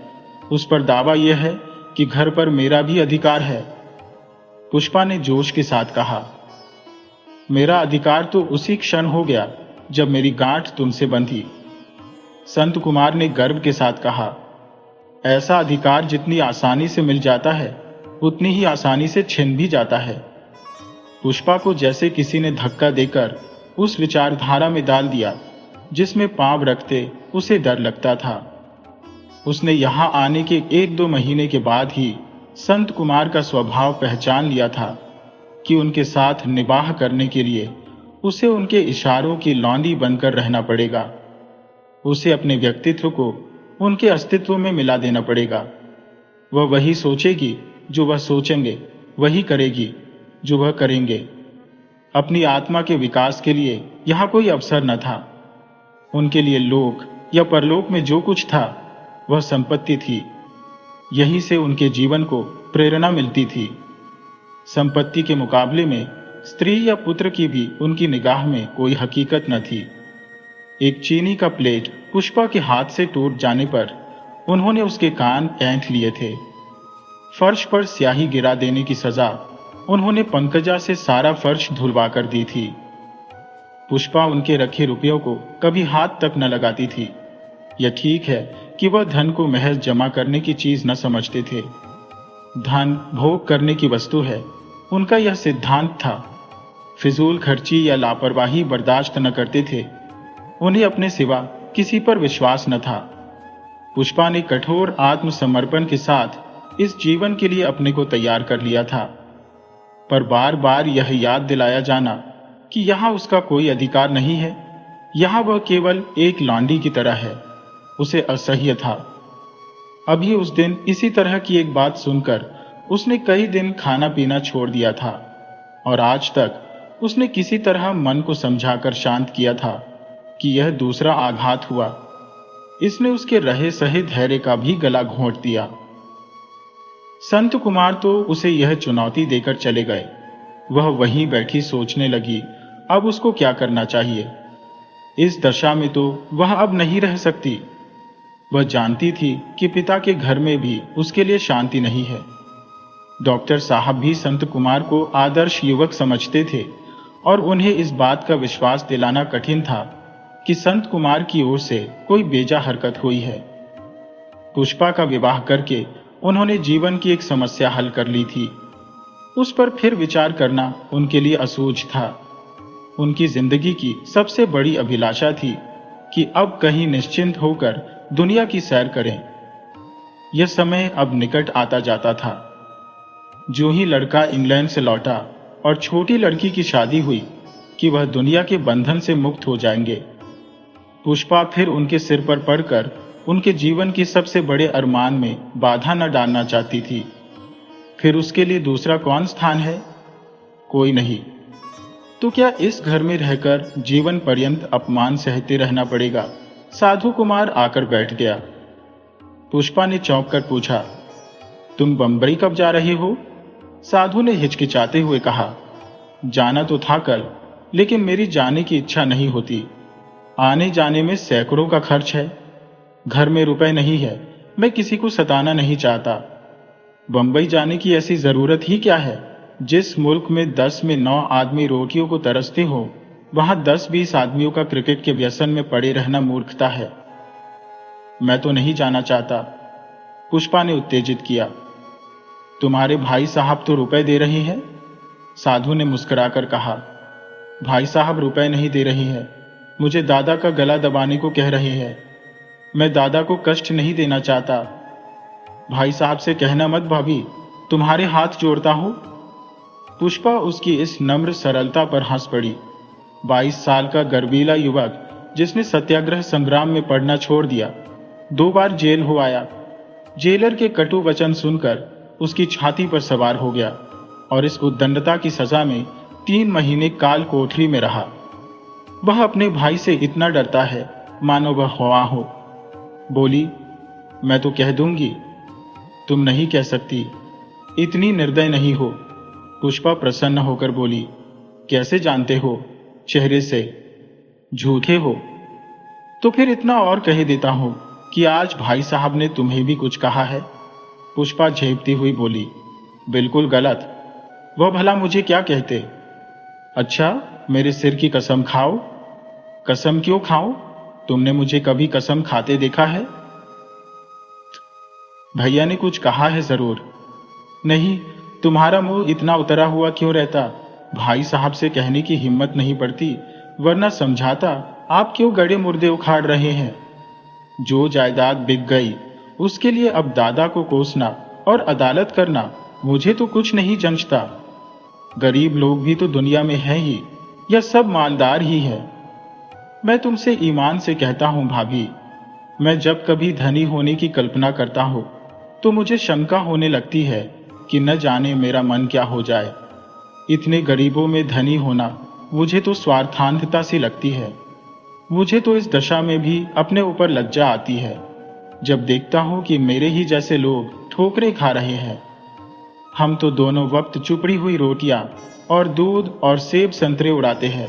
उस पर दावा यह है कि घर पर मेरा भी अधिकार है। पुष्पा ने जोश के साथ कहा, मेरा अधिकार तो उसी क्षण हो गया जब मेरी गांठ तुमसे बंधी। संत कुमार ने गर्व के साथ कहा, ऐसा अधिकार जितनी आसानी से मिल जाता है उतनी ही आसानी से छिन भी जाता है। पुष्पा को जैसे किसी ने धक्का देकर उस विचारधारा में डाल दिया जिसमें पांव रखते उसे डर लगता था। उसने यहां आने के 1-2 महीने के बाद ही संत कुमार का स्वभाव पहचान लिया था कि उनके साथ निबाह करने के लिए उसे उनके इशारों की लौंडी बनकर रहना पड़ेगा। उसे अपने व्यक्तित्व को उनके अस्तित्व में मिला देना पड़ेगा। वह वही सोचेगी जो वह सोचेंगे, वही करेगी जो वह करेंगे। अपनी आत्मा के विकास के लिए यहां कोई अवसर न था। उनके लिए लोक या परलोक में जो कुछ था वह संपत्ति थी। यहीं से उनके जीवन को प्रेरणा मिलती थी। संपत्ति के मुकाबले में स्त्री या पुत्र की भी उनकी निगाह में कोई हकीकत न थी। एक चीनी का प्लेट पुष्पा के हाथ से टूट जाने पर उन्होंने उसके कान ऐंठ लिए थे। फर्श पर स्याही गिरा देने की सजा उन्होंने पंकजा से सारा फर्श धुलवा कर दी थी। पुष्पा उनके रखे रुपयों को कभी हाथ तक न लगाती थी। यह ठीक है कि वह धन को महज जमा करने की चीज न समझते थे। धन भोग करने की वस्तु है, उनका यह सिद्धांत था। फिजूल खर्ची या लापरवाही बर्दाश्त न करते थे। उन्हें अपने सिवा किसी पर विश्वास न था। पुष्पा ने कठोर आत्मसमर्पण के साथ इस जीवन के लिए अपने को तैयार कर लिया था, पर बार बार यह याद दिलाया जाना कि यहां उसका कोई अधिकार नहीं है, यहां वह केवल एक लौंडी की तरह है, उसे असह्य था। अभी उस दिन इसी तरह की एक बात सुनकर उसने कई दिन खाना पीना छोड़ दिया था और आज तक उसने किसी तरह मन को समझाकर शांत किया था कि यह दूसरा आघात हुआ। इसने उसके रहे सहे धैर्य का भी गला घोंट दिया। संत कुमार तो उसे यह चुनौती देकर चले गए। वह वहीं बैठी सोचने लगी, अब उसको क्या करना चाहिए। इस दशा में तो वह अब नहीं रह सकती। वह जानती थी कि पिता के घर में भी उसके लिए शांति नहीं है। डॉक्टर साहब भी संत कुमार को आदर्श युवक समझते थे और उन्हें इस बात का विश्वास दिलाना कठिन था कि संत कुमार की ओर से कोई बेजा हरकत हुई है। पुष्पा का विवाह करके उन्होंने जीवन की एक समस्या हल कर ली थी। उस पर फिर विचार करना उनके लिए असूझ था। उनकी जिंदगी की सबसे बड़ी अभिलाषा थी कि अब कहीं निश्चिंत होकर दुनिया की सैर करें। यह समय अब निकट आता जाता था। जो ही लड़का इंग्लैंड से लौटा और छोटी लड़की की शादी हुई कि वह दुनिया के बंधन से मुक्त हो जाएंगे। पुष्पा फिर उनके सिर पर पड़कर उनके जीवन की सबसे बड़े अरमान में बाधा न डालना चाहती थी। फिर उसके लिए दूसरा कौन स्थान है? कोई नहीं। तो क्या इस घर में रहकर जीवन पर्यंत अपमान सहते रहना पड़ेगा? साधु कुमार आकर बैठ गया। पुष्पा ने चौंक कर पूछा, तुम बंबई कब जा रही हो? साधु ने हिचकिचाते हुए कहा, जाना तो था कल, लेकिन मेरी जाने की इच्छा नहीं होती। आने जाने में सैकड़ों का खर्च है। घर में रुपए नहीं है। मैं किसी को सताना नहीं चाहता। बंबई जाने की ऐसी जरूरत ही क्या है? जिस मुल्क में 10 में 9 आदमी रोटियों को तरसते हो, वहां 10-20 आदमियों का क्रिकेट के व्यसन में पड़े रहना मूर्खता है। मैं तो नहीं जाना चाहता, पुष्पा ने उत्तेजित किया। तुम्हारे भाई साहब तो रुपए दे रहे हैं, साधु ने मुस्कुराकर कहा। भाई साहब रुपए नहीं दे रही है, मुझे दादा का गला दबाने को कह रहे हैं। मैं दादा को कष्ट नहीं देना चाहता। भाई साहब से कहना मत भाभी, तुम्हारे हाथ जोड़ता हूं। पुष्पा उसकी इस नम्र सरलता पर हंस पड़ी। 22 साल का गर्वीला युवक जिसने सत्याग्रह संग्राम में पढ़ना छोड़ दिया, 2 बार जेल हो आया। जेलर के कटु वचन सुनकर उसकी छाती पर सवार हो गया और इस उद्दंडता की सजा में 3 महीने काल कोठरी में रहा। वह अपने भाई से इतना डरता है मानो वह हवा हो। बोली, मैं तो कह दूंगी। तुम नहीं कह सकती। इतनी निर्दय नहीं हो। पुष्पा प्रसन्न होकर बोली, कैसे जानते हो? चेहरे से। झूठे हो। तो फिर इतना और कह देता हूं कि आज भाई साहब ने तुम्हें भी कुछ कहा है। पुष्पा झेपती हुई बोली, बिल्कुल गलत। वह भला मुझे क्या कहते? अच्छा, मेरे सिर की कसम खाओ। कसम क्यों खाऊं? तुमने मुझे कभी कसम खाते देखा है? भैया ने कुछ कहा है जरूर। नहीं, तुम्हारा मुंह इतना उतरा हुआ क्यों रहता? भाई साहब से कहने की हिम्मत नहीं पड़ती, वरना समझाता। आप क्यों गड़े मुर्दे उखाड़ रहे हैं? जो जायदाद बिक गई, उसके लिए अब दादा को कोसना और अदालत करना मुझे तो कुछ नहीं जंचता। गरीब लोग भी तो दुनिया में हैं ही, या सब मालदार ही है? मैं तुमसे ईमान से कहता हूं भाभी, मैं जब कभी धनी होने की कल्पना करता हूं तो मुझे शंका होने लगती है कि न जाने मेरा मन क्या हो जाए। इतने गरीबों में धनी होना मुझे तो स्वार्थांधता सी लगती है। मुझे तो इस दशा में भी अपने ऊपर लज्जा आती है जब देखता हूं कि मेरे ही जैसे लोग ठोकरें खा रहे हैं। हम तो दोनों वक्त चुपड़ी हुई रोटियां और दूध और सेब संतरे उड़ाते हैं,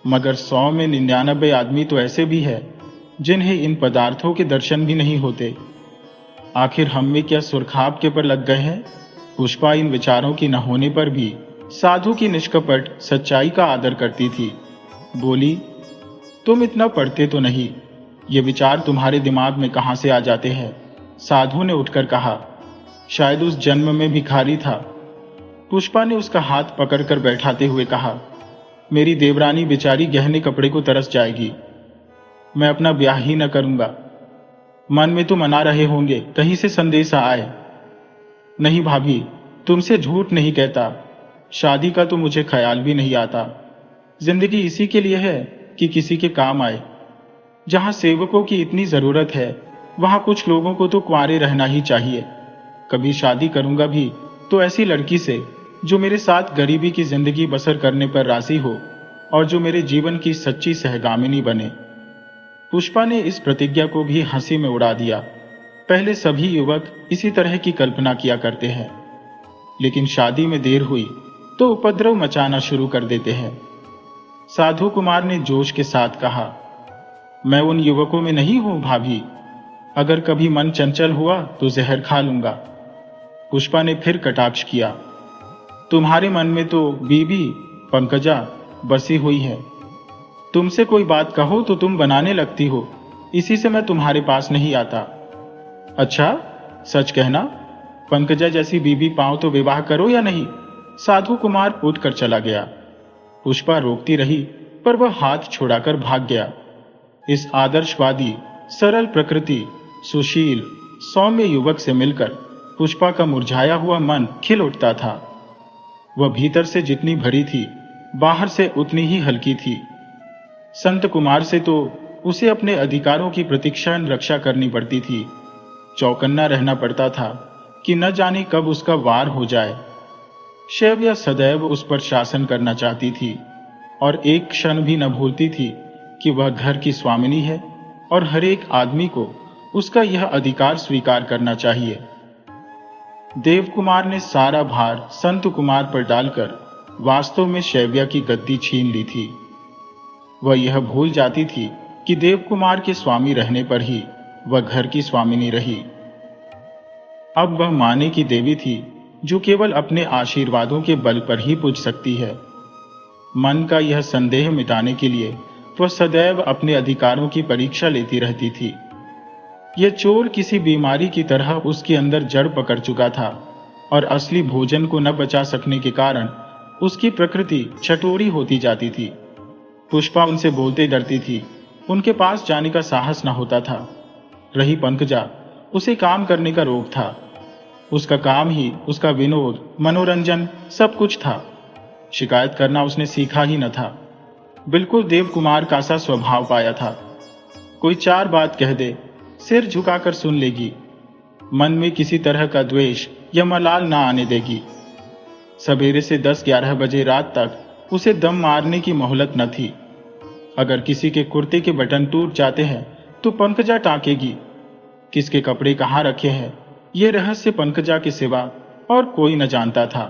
मगर 100 में 99 आदमी तो ऐसे भी है जिन्हें इन पदार्थों के दर्शन भी नहीं होते। आखिर हम में क्या सुरखाब के पर लग गए हैं? पुष्पा इन विचारों की न होने पर भी साधु की निष्कपट सच्चाई का आदर करती थी। बोली, तुम इतना पढ़ते तो नहीं, ये विचार तुम्हारे दिमाग में कहां से आ जाते हैं? साधु ने उठकर कहा, शायद उस जन्म में भिखारी था। पुष्पा ने उसका हाथ पकड़कर बैठाते हुए कहा, मेरी देवरानी बेचारी गहने कपड़े को तरस जाएगी। मैं अपना ब्याह ही न करूंगा। मन में तो मना रहे होंगे कहीं से संदेशा आए। नहीं भाभी, तुमसे झूठ नहीं कहता। शादी का तो मुझे ख्याल भी नहीं आता। जिंदगी इसी के लिए है कि किसी के काम आए। जहां सेवकों की इतनी जरूरत है, वहां कुछ लोगों को तो कुंवारे रहना ही चाहिए। कभी शादी करूंगा भी तो ऐसी लड़की से जो मेरे साथ गरीबी की जिंदगी बसर करने पर राजी हो और जो मेरे जीवन की सच्ची सहगामिनी बने। पुष्पा ने इस प्रतिज्ञा को भी हंसी में उड़ा दिया। पहले सभी युवक इसी तरह की कल्पना किया करते हैं, लेकिन शादी में देर हुई तो उपद्रव मचाना शुरू कर देते हैं। साधु कुमार ने जोश के साथ कहा, मैं उन युवकों में नहीं हूं भाभी। अगर कभी मन चंचल हुआ तो जहर खा लूंगा। पुष्पा ने फिर कटाक्ष किया, तुम्हारे मन में तो बीबी पंकजा बसी हुई है। तुमसे कोई बात कहो तो तुम बनाने लगती हो, इसी से मैं तुम्हारे पास नहीं आता। अच्छा, सच कहना, पंकजा जैसी बीबी पाओ तो विवाह करो या नहीं? साधु कुमार उठकर चला गया। पुष्पा रोकती रही, पर वह हाथ छुड़ाकर भाग गया। इस आदर्शवादी, सरल प्रकृति, सुशील, सौम्य युवक से मिलकर पुष्पा का मुरझाया हुआ मन खिल उठता था। वह भीतर से जितनी भरी थी, बाहर से उतनी ही हल्की थी। संत कुमार से तो उसे अपने अधिकारों की प्रतीक्षण रक्षा करनी पड़ती थी। चौकन्ना रहना पड़ता था कि न जाने कब उसका वार हो जाए। शैव्या सदैव उस पर शासन करना चाहती थी और एक क्षण भी न भूलती थी कि वह घर की स्वामिनी है और हर एक आदमी को उसका यह अधिकार स्वीकार करना चाहिए। देव कुमार ने सारा भार संत कुमार पर डालकर वास्तव में शैव्या की गद्दी छीन ली थी। वह यह भूल जाती थी कि देव कुमार के स्वामी रहने पर ही वह घर की स्वामिनी रही। अब वह माने की देवी थी जो केवल अपने आशीर्वादों के बल पर ही पूज सकती है। मन का यह संदेह मिटाने के लिए वह सदैव अपने अधिकारों की परीक्षा लेती रहती थी। यह चोर किसी बीमारी की तरह उसके अंदर जड़ पकड़ चुका था और असली भोजन को न बचा सकने के कारण उसकी प्रकृति चटोरी होती जाती थी। पुष्पा उनसे बोलते डरती थी, उनके पास जाने का साहस न होता था। रही पंकजा, उसे काम करने का रोग था। उसका काम ही उसका विनोद, मनोरंजन सब कुछ था। शिकायत करना उसने सीखा ही न था। बिल्कुल देव कुमार का सा स्वभाव पाया था। कोई 4 बात कह दे, सिर झुकाकर सुन लेगी। मन में किसी तरह का द्वेष या मलाल ना आने देगी। सवेरे से 10-11 बजे रात तक उसे दम मारने की मोहलत न थी। अगर किसी के कुर्ते के बटन टूट जाते हैं तो पंकजा टाँकेगी। किसके कपड़े कहाँ रखे हैं, ये रहस्य पंकजा के सिवा और कोई न जानता था।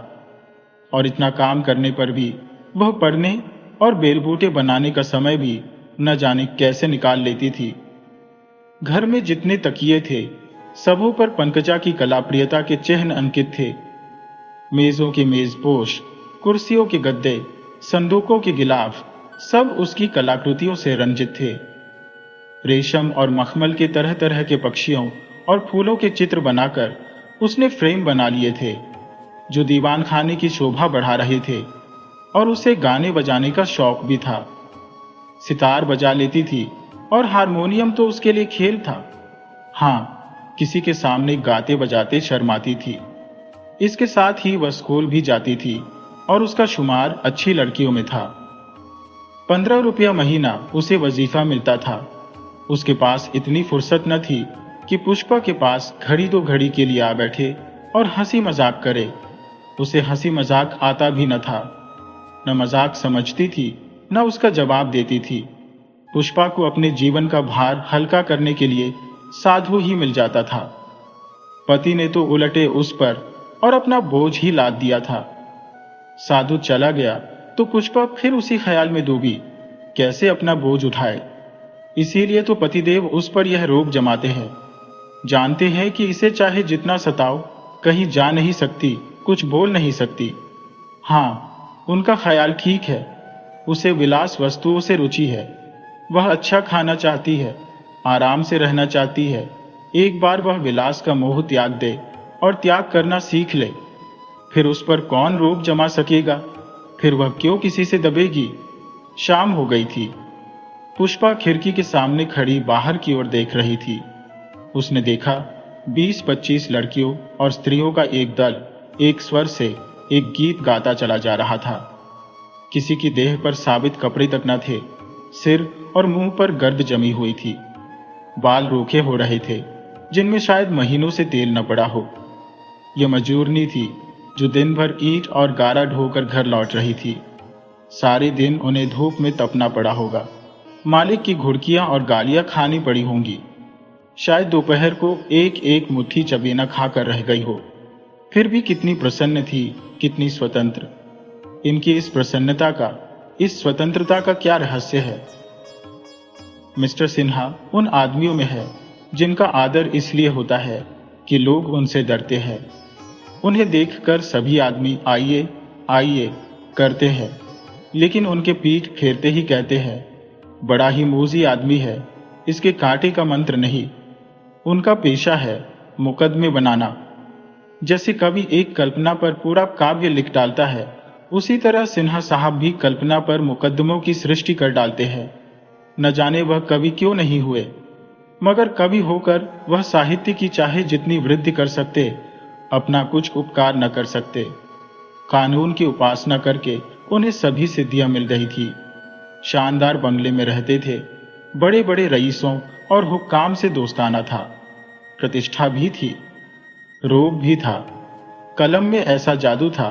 और इतना काम करने पर भी वह पढ़ने और बेलबूटे बनाने का समय भी न जाने कैसे निकाल लेती थी। घर में जितने तकिए थे सबों पर पंकजा की कलाप्रियता के चिन्ह अंकित थे। मेजों के मेजपोश, कुर्सियों के गद्दे, संदूकों के गिलाफ सब उसकी कलाकृतियों से रंजित थे। रेशम और मखमल के तरह तरह के पक्षियों और फूलों के चित्र बनाकर उसने फ्रेम बना लिए थे जो दीवान खाने की शोभा बढ़ा रहे थे। और उसे गाने बजाने का शौक भी था। सितार बजा लेती थी और हारमोनियम तो उसके लिए खेल था। हाँ, किसी के सामने गाते बजाते शर्माती थी। इसके साथ ही वह स्कूल भी जाती थी और उसका शुमार अच्छी लड़कियों में था। 15 रुपया महीना उसे वजीफा मिलता था। उसके पास इतनी फुर्सत न थी कि पुष्पा के पास घड़ी दो घड़ी के लिए आ बैठे और हंसी मजाक करे। उसे हंसी मजाक आता भी न था, न मजाक समझती थी, न उसका जवाब देती थी। पुष्पा को अपने जीवन का भार हल्का करने के लिए साधु ही मिल जाता था। पति ने तो उलटे उस पर और अपना बोझ ही लाद दिया था। साधु चला गया तो पुष्पा फिर उसी ख्याल में डूबी, कैसे अपना बोझ उठाए। इसीलिए तो पतिदेव उस पर यह रोक जमाते हैं। जानते हैं कि इसे चाहे जितना सताओ, कहीं जा नहीं सकती, कुछ बोल नहीं सकती। हाँ, उनका ख्याल ठीक है। उसे विलास वस्तुओं से रुचि है। वह अच्छा खाना चाहती है, आराम से रहना चाहती है। एक बार वह विलास का मोह त्याग दे और त्याग करना सीख ले, फिर उस पर कौन रोक जमा सकेगा। फिर वह क्यों किसी से दबेगी। शाम हो गई थी। पुष्पा खिड़की के सामने खड़ी बाहर की ओर देख रही थी। उसने देखा 20-25 लड़कियों और स्त्रियों का एक दल एक स्वर से एक गीत गाता चला जा रहा था। किसी की देह पर साबित कपड़े तक न थे। सिर और मुंह पर गर्द जमी हुई थी। बाल रूखे हो रहे थे, जिनमें शायद महीनों से तेल न पड़ा हो। यह मजूरनी थी जो दिन भर ईंट और गारा ढोकर घर लौट रही थी। सारे दिन उन्हें धूप में तपना पड़ा होगा। मालिक की घुड़कियां और गालियां खानी पड़ी होंगी। शायद दोपहर को एक एक मुट्ठी चबेना खाकर रह गई हो। फिर भी कितनी प्रसन्न थी, कितनी स्वतंत्र। इनकी इस प्रसन्नता का, इस स्वतंत्रता का क्या रहस्य है। मिस्टर सिन्हा उन आदमियों में है जिनका आदर इसलिए होता है कि लोग उनसे डरते हैं। उन्हें देखकर सभी आदमी आइए आइए करते हैं, लेकिन उनके पीठ फेरते ही कहते हैं, बड़ा ही मूजी आदमी है, इसके कांटे का मंत्र नहीं। उनका पेशा है मुकदमे बनाना। जैसे कवि एक कल्पना पर पूरा काव्य लिख डालता है, उसी तरह सिन्हा साहब भी कल्पना पर मुकदमों की सृष्टि कर डालते हैं। न जाने वह कवि क्यों नहीं हुए, मगर कवि होकर वह साहित्य की चाहे जितनी वृद्धि कर सकते, अपना कुछ उपकार न कर सकते। कानून की उपासना करके उन्हें सभी सिद्धियां मिल रही थी। शानदार बंगले में रहते थे, बड़े बड़े रईसों और हुक्काम से दोस्ताना था। प्रतिष्ठा भी थी, रोब भी था। कलम में ऐसा जादू था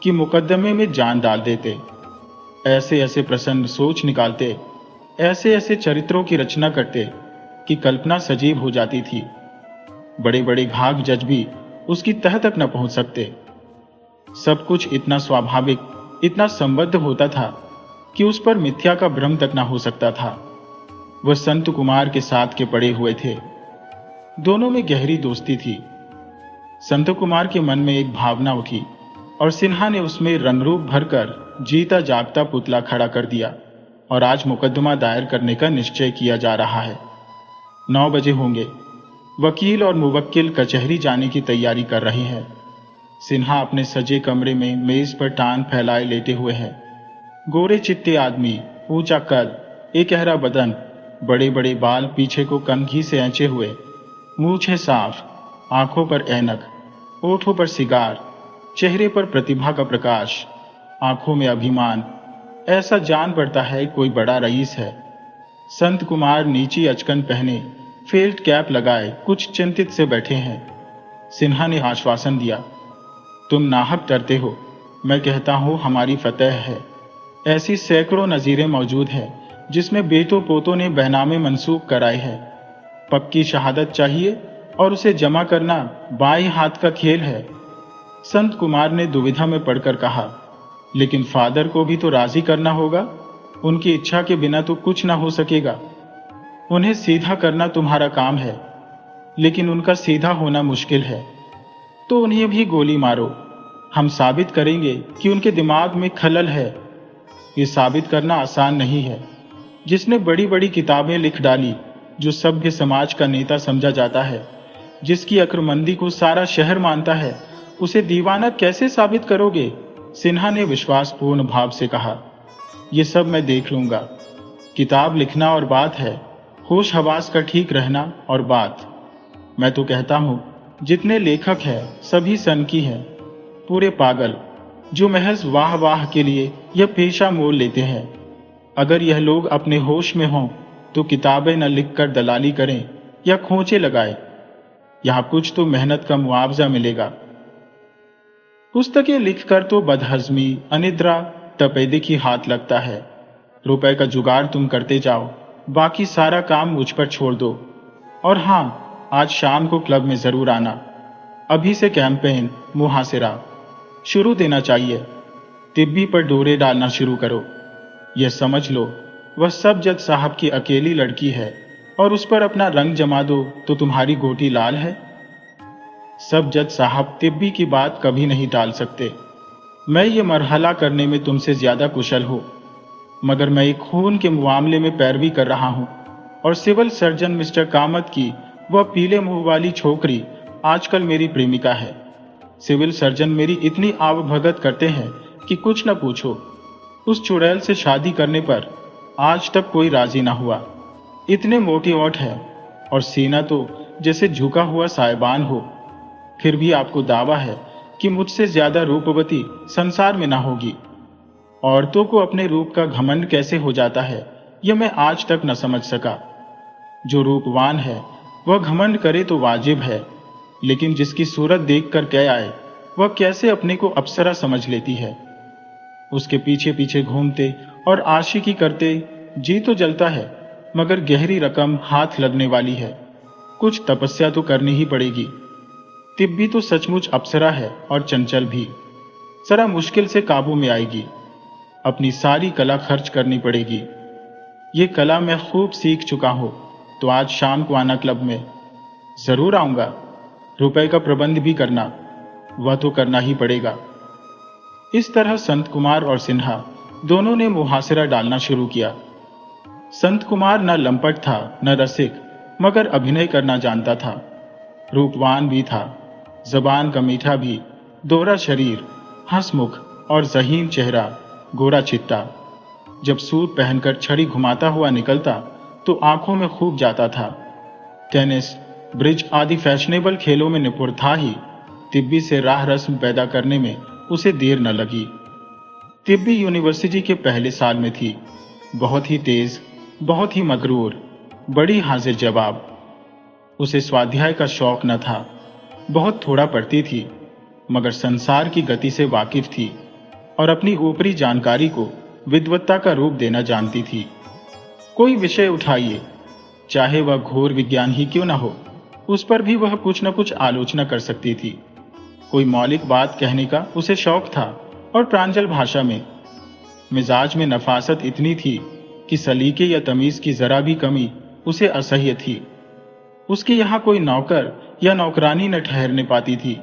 कि मुकदमे में जान डाल देते। ऐसे ऐसे प्रसन्न सोच निकालते, ऐसे ऐसे चरित्रों की रचना करते कि कल्पना सजीव हो जाती थी। बड़े बड़े घाघ जज भी उसकी तह तक न पहुंच सकते। सब कुछ इतना स्वाभाविक, इतना संबद्ध होता था कि उस पर मिथ्या का भ्रम तक न हो सकता था। वह संत कुमार के साथ के पड़े हुए थे। दोनों में गहरी दोस्ती थी। संत कुमार के मन में एक भावना उठी और सिन्हा ने उसमें रंगरूप भरकर जीता जागता पुतला खड़ा कर दिया और आज मुकदमा दायर करने का निश्चय किया जा रहा है। 9 बजे होंगे। वकील और मुवक्किल कचहरी जाने की तैयारी कर रहे हैं। सिन्हा अपने सजे कमरे में मेज पर टांग फैलाए लेटे हुए हैं। गोरे चिट्टे आदमी, ऊंचा कद, एकहरा बदन, बड़े बड़े बाल पीछे को कंघी से ऐंचे हुए, मूछें साफ, आंखों पर ऐनक, ओठों पर सिगार, चेहरे पर प्रतिभा का प्रकाश, आंखों में अभिमान। ऐसा जान पड़ता है कोई बड़ा रईस है। संत कुमार नीची अचकन पहने, फेल्ट कैप लगाए कुछ चिंतित से बैठे हैं। सिन्हा ने आश्वासन दिया, तुम नाहक डरते हो, मैं कहता हूं हमारी फतेह है। ऐसी सैकड़ों नजीरें मौजूद हैं जिसमें बेटों पोतों ने बहनामे मंसूब कराए हैं। पक्की शहादत चाहिए और उसे जमा करना बाएं हाथ का खेल है। संत कुमार ने दुविधा में पड़कर कहा, लेकिन फादर को भी तो राजी करना होगा, उनकी इच्छा के बिना तो कुछ ना हो सकेगा। उन्हें सीधा करना तुम्हारा काम है, लेकिन उनका सीधा होना मुश्किल है। तो उन्हें भी गोली मारो, हम साबित करेंगे कि उनके दिमाग में खलल है। ये साबित करना आसान नहीं है। जिसने बड़ी बड़ी किताबें लिख डाली, जो सभ्य समाज का नेता समझा जाता है, जिसकी अक्लमंदी को सारा शहर मानता है, उसे दीवाना कैसे साबित करोगे? सिन्हा ने विश्वासपूर्ण भाव से कहा। ये सब मैं देख लूंगा। किताब लिखना और बात है, होश हवास का ठीक रहना और बात। मैं तो कहता हूं, जितने लेखक हैं सभी सनकी हैं, पूरे पागल, जो महज वाह वाह के लिए यह पेशा मोल लेते हैं। अगर यह लोग अपने होश में हों तो किताबें न लिखकर दलाली करें या खोंचे लगाए। यहां कुछ तो मेहनत का मुआवजा मिलेगा। पुस्तकें लिखकर तो बदहजमी, अनिद्रा, तपेदिक ही हाथ लगता है। रुपए का जुगाड़ तुम करते जाओ, बाकी सारा काम मुझ पर छोड़ दो। और हां, आज शाम को क्लब में जरूर आना। अभी से कैंपेन मुहासिरा शुरू देना चाहिए। तिब्बी पर डोरे डालना शुरू करो। यह समझ लो, वह सब जज साहब की अकेली लड़की है और उस पर अपना रंग जमा दो तो तुम्हारी गोटी लाल है। सब जज साहब तिब्बी की बात कभी नहीं टाल सकते। मैं ये मरहला करने में तुमसे ज्यादा कुशल हूं, मगर मैं एक खून के मामले में पैरवी कर रहा हूं और सिविल सर्जन मिस्टर कामत की वह पीले मुंह वाली छोकरी आजकल मेरी प्रेमिका है। सिविल सर्जन मेरी इतनी आवभगत करते हैं कि कुछ न पूछो। उस चुड़ैल से शादी करने पर आज तक कोई राजी ना हुआ। इतने मोटी ओठ है और सीना तो जैसे झुका हुआ साइबान हो। फिर भी आपको दावा है कि मुझसे ज्यादा रूपवती संसार में ना होगी। औरतों को अपने रूप का घमंड कैसे हो जाता है, यह मैं आज तक न समझ सका। जो रूपवान है वह घमंड करे तो वाजिब है, लेकिन जिसकी सूरत देखकर कह आए, वह कैसे अपने को अप्सरा समझ लेती है। उसके पीछे पीछे घूमते और आशिकी करते जी तो जलता है, मगर गहरी रकम हाथ लगने वाली है। कुछ तपस्या तो करनी ही पड़ेगी। तिब्बी तो सचमुच अप्सरा है और चंचल भी। जरा मुश्किल से काबू में आएगी। अपनी सारी कला खर्च करनी पड़ेगी। ये कला मैं खूब सीख चुका हूं, तो आज शाम को आना क्लब में। जरूर आऊंगा। रुपए का प्रबंध भी करना, वह तो करना ही पड़ेगा। इस तरह संत कुमार और सिन्हा दोनों ने मुहासिरा डालना शुरू किया। संत कुमार न लंपट था न रसिक, मगर अभिनय करना जानता था। रूपवान भी था, जबान का मीठा भी, दोहरा शरीर, हंसमुख और ज़हीन चेहरा, गोरा चिट्टा। जब सूट पहनकर छड़ी घुमाता हुआ निकलता तो आंखों में खूब जाता था। टेनिस, ब्रिज आदि फैशनेबल खेलों में निपुण था ही। तिब्बी से राह रस्म पैदा करने में उसे देर न लगी। तिब्बी यूनिवर्सिटी के पहले साल में थी। बहुत ही तेज, बहुत ही मगरूर, बड़ी हाजिर जवाब। उसे स्वाध्याय का शौक न था। बहुत थोड़ा पढ़ती थी, मगर संसार की गति से वाकिफ थी और अपनी ऊपरी जानकारी को विद्वत्ता का रूप देना जानती थी। कोई विषय उठाइए, चाहे वह घोर विज्ञान ही क्यों न हो, उस पर भी वह कुछ न कुछ आलोचना कर सकती थी। कोई मौलिक बात कहने का उसे शौक था और प्रांजल भाषा में। मिजाज में नफासत इतनी थी कि सलीके या तमीज की जरा भी कमी उसे असह्य थी। उसके यहाँ कोई नौकर या नौकरानी न ठहरने पाती थी।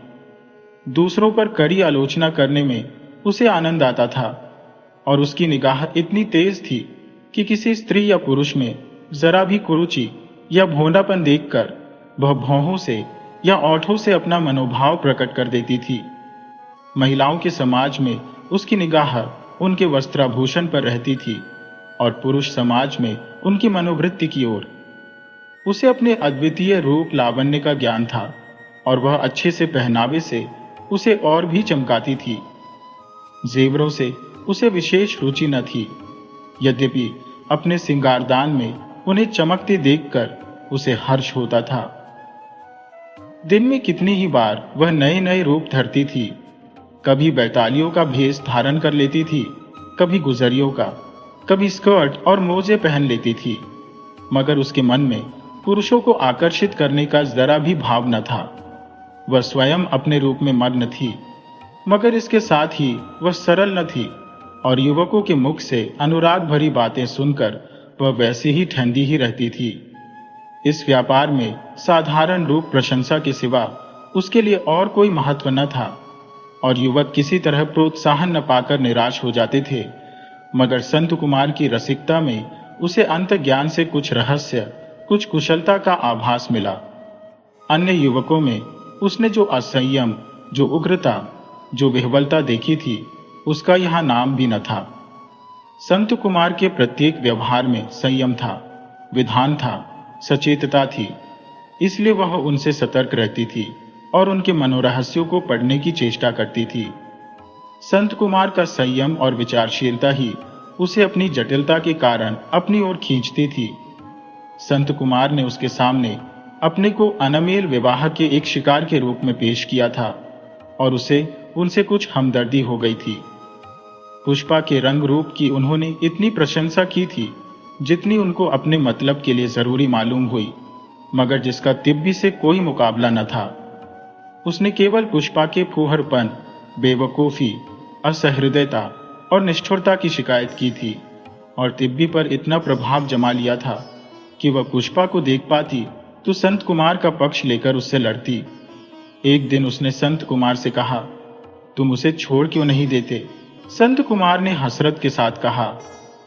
दूसरों पर कड़ी आलोचना करने में उसे आनंद आता था और उसकी निगाह इतनी तेज थी कि किसी स्त्री या पुरुष में जरा भी कुरुचि या भोंडापन देखकर वह भौहों से या ओठों से अपना मनोभाव प्रकट कर देती थी। महिलाओं के समाज में उसकी निगाह उनके वस्त्राभूषण पर रहती थी और पुरुष समाज में उनकी मनोवृत्ति की ओर। उसे अपने अद्वितीय रूप लावण्य का ज्ञान था और वह अच्छे से पहनावे से उसे और भी चमकाती थी। जेवरों से उसे विशेष रुचि न थी, यद्यपि अपने सिंगारदान में उन्हें चमकते देखकर उसे हर्ष होता था। दिन में कितनी ही बार वह नए नए रूप धरती थी। कभी बैतालियों का भेष धारण कर लेती थी, कभी गुजरियों का, कभी स्कर्ट और मोजे पहन लेती थी, मगर उसके मन में पुरुषों को आकर्षित करने का जरा भी भाव न था। वह स्वयं अपने रूप में मग्न थी मगर इसके साथ ही वह सरल न थी और युवकों के मुख से अनुराग भरी बातें सुनकर वह वैसी ही ठंडी ही रहती थी। इस व्यापार में साधारण रूप प्रशंसा के सिवा उसके लिए और कोई महत्व न था और युवक किसी तरह प्रोत्साहन न पाकर निराश हो जाते थे। मगर संत कुमार की रसिकता में उसे अंत ज्ञान से कुछ रहस्य, कुछ कुशलता का आभास मिला। अन्य युवकों में उसने जो असंयम, जो उग्रता, जो विह्वलता देखी थी, उसका यहाँ नाम भी न था। संत कुमार के प्रत्येक व्यवहार में संयम था, विधान था, सचेतता थी। इसलिए वह उनसे सतर्क रहती थी और उनके मनोरहस्यों को पढ़ने की चेष्टा करती थी। संत कुमार का संयम और विचारशीलता ही उसे अपनी जटिलता के कारण अपनी ओर खींचती थी। संत कुमार ने उसके सामने अपने को अनमेल विवाह के एक शिकार के रूप में पेश किया था और उसे उनसे कुछ हमदर्दी हो गई थी। पुष्पा के रंग रूप की उन्होंने इतनी प्रशंसा की थी जितनी उनको अपने मतलब के लिए जरूरी मालूम हुई, मगर जिसका तिब्बी से कोई मुकाबला न था। उसने केवल पुष्पा के फूहड़पन, बेवकूफी, असहृदयता और निष्ठुरता की शिकायत की थी और तिब्बी पर इतना प्रभाव जमा लिया था कि वह पुष्पा को देख पाती तो संत कुमार का पक्ष लेकर उससे लड़ती। एक दिन उसने संत कुमार से कहा, तुम उसे छोड़ क्यों नहीं देते? संत कुमार ने हसरत के साथ कहा,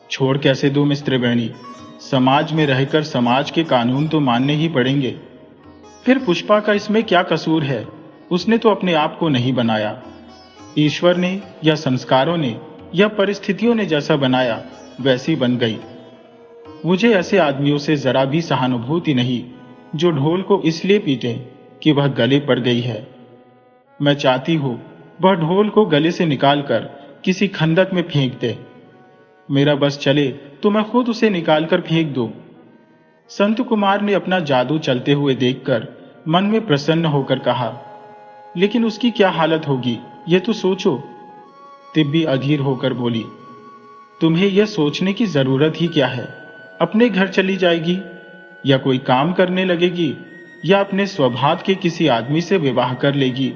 छोड़ कैसे दूं मिस त्रिवेणी? समाज में रहकर समाज के कानून तो मानने ही पड़ेंगे। फिर पुष्पा का इसमें क्या कसूर है? उसने तो अपने आप को नहीं बनाया। ईश्वर ने या संस्कारों ने या परिस्थितियों ने जैसा बनाया वैसी बन गई। मुझे ऐसे आदमियों से जरा भी सहानुभूति नहीं जो ढोल को इसलिए पीटे कि वह गले पड़ गई है। मैं चाहती हूं वह ढोल को गले से निकालकर किसी खंदक में फेंक दे। मेरा बस चले तो मैं खुद उसे निकालकर फेंक दूं। संत कुमार ने अपना जादू चलते हुए देखकर मन में प्रसन्न होकर कहा, लेकिन उसकी क्या हालत होगी ये तो सोचो। तिब्बी अधीर होकर बोली, तुम्हें यह सोचने की जरूरत ही क्या है? अपने घर चली जाएगी या कोई काम करने लगेगी या अपने स्वभाव के किसी आदमी से विवाह कर लेगी।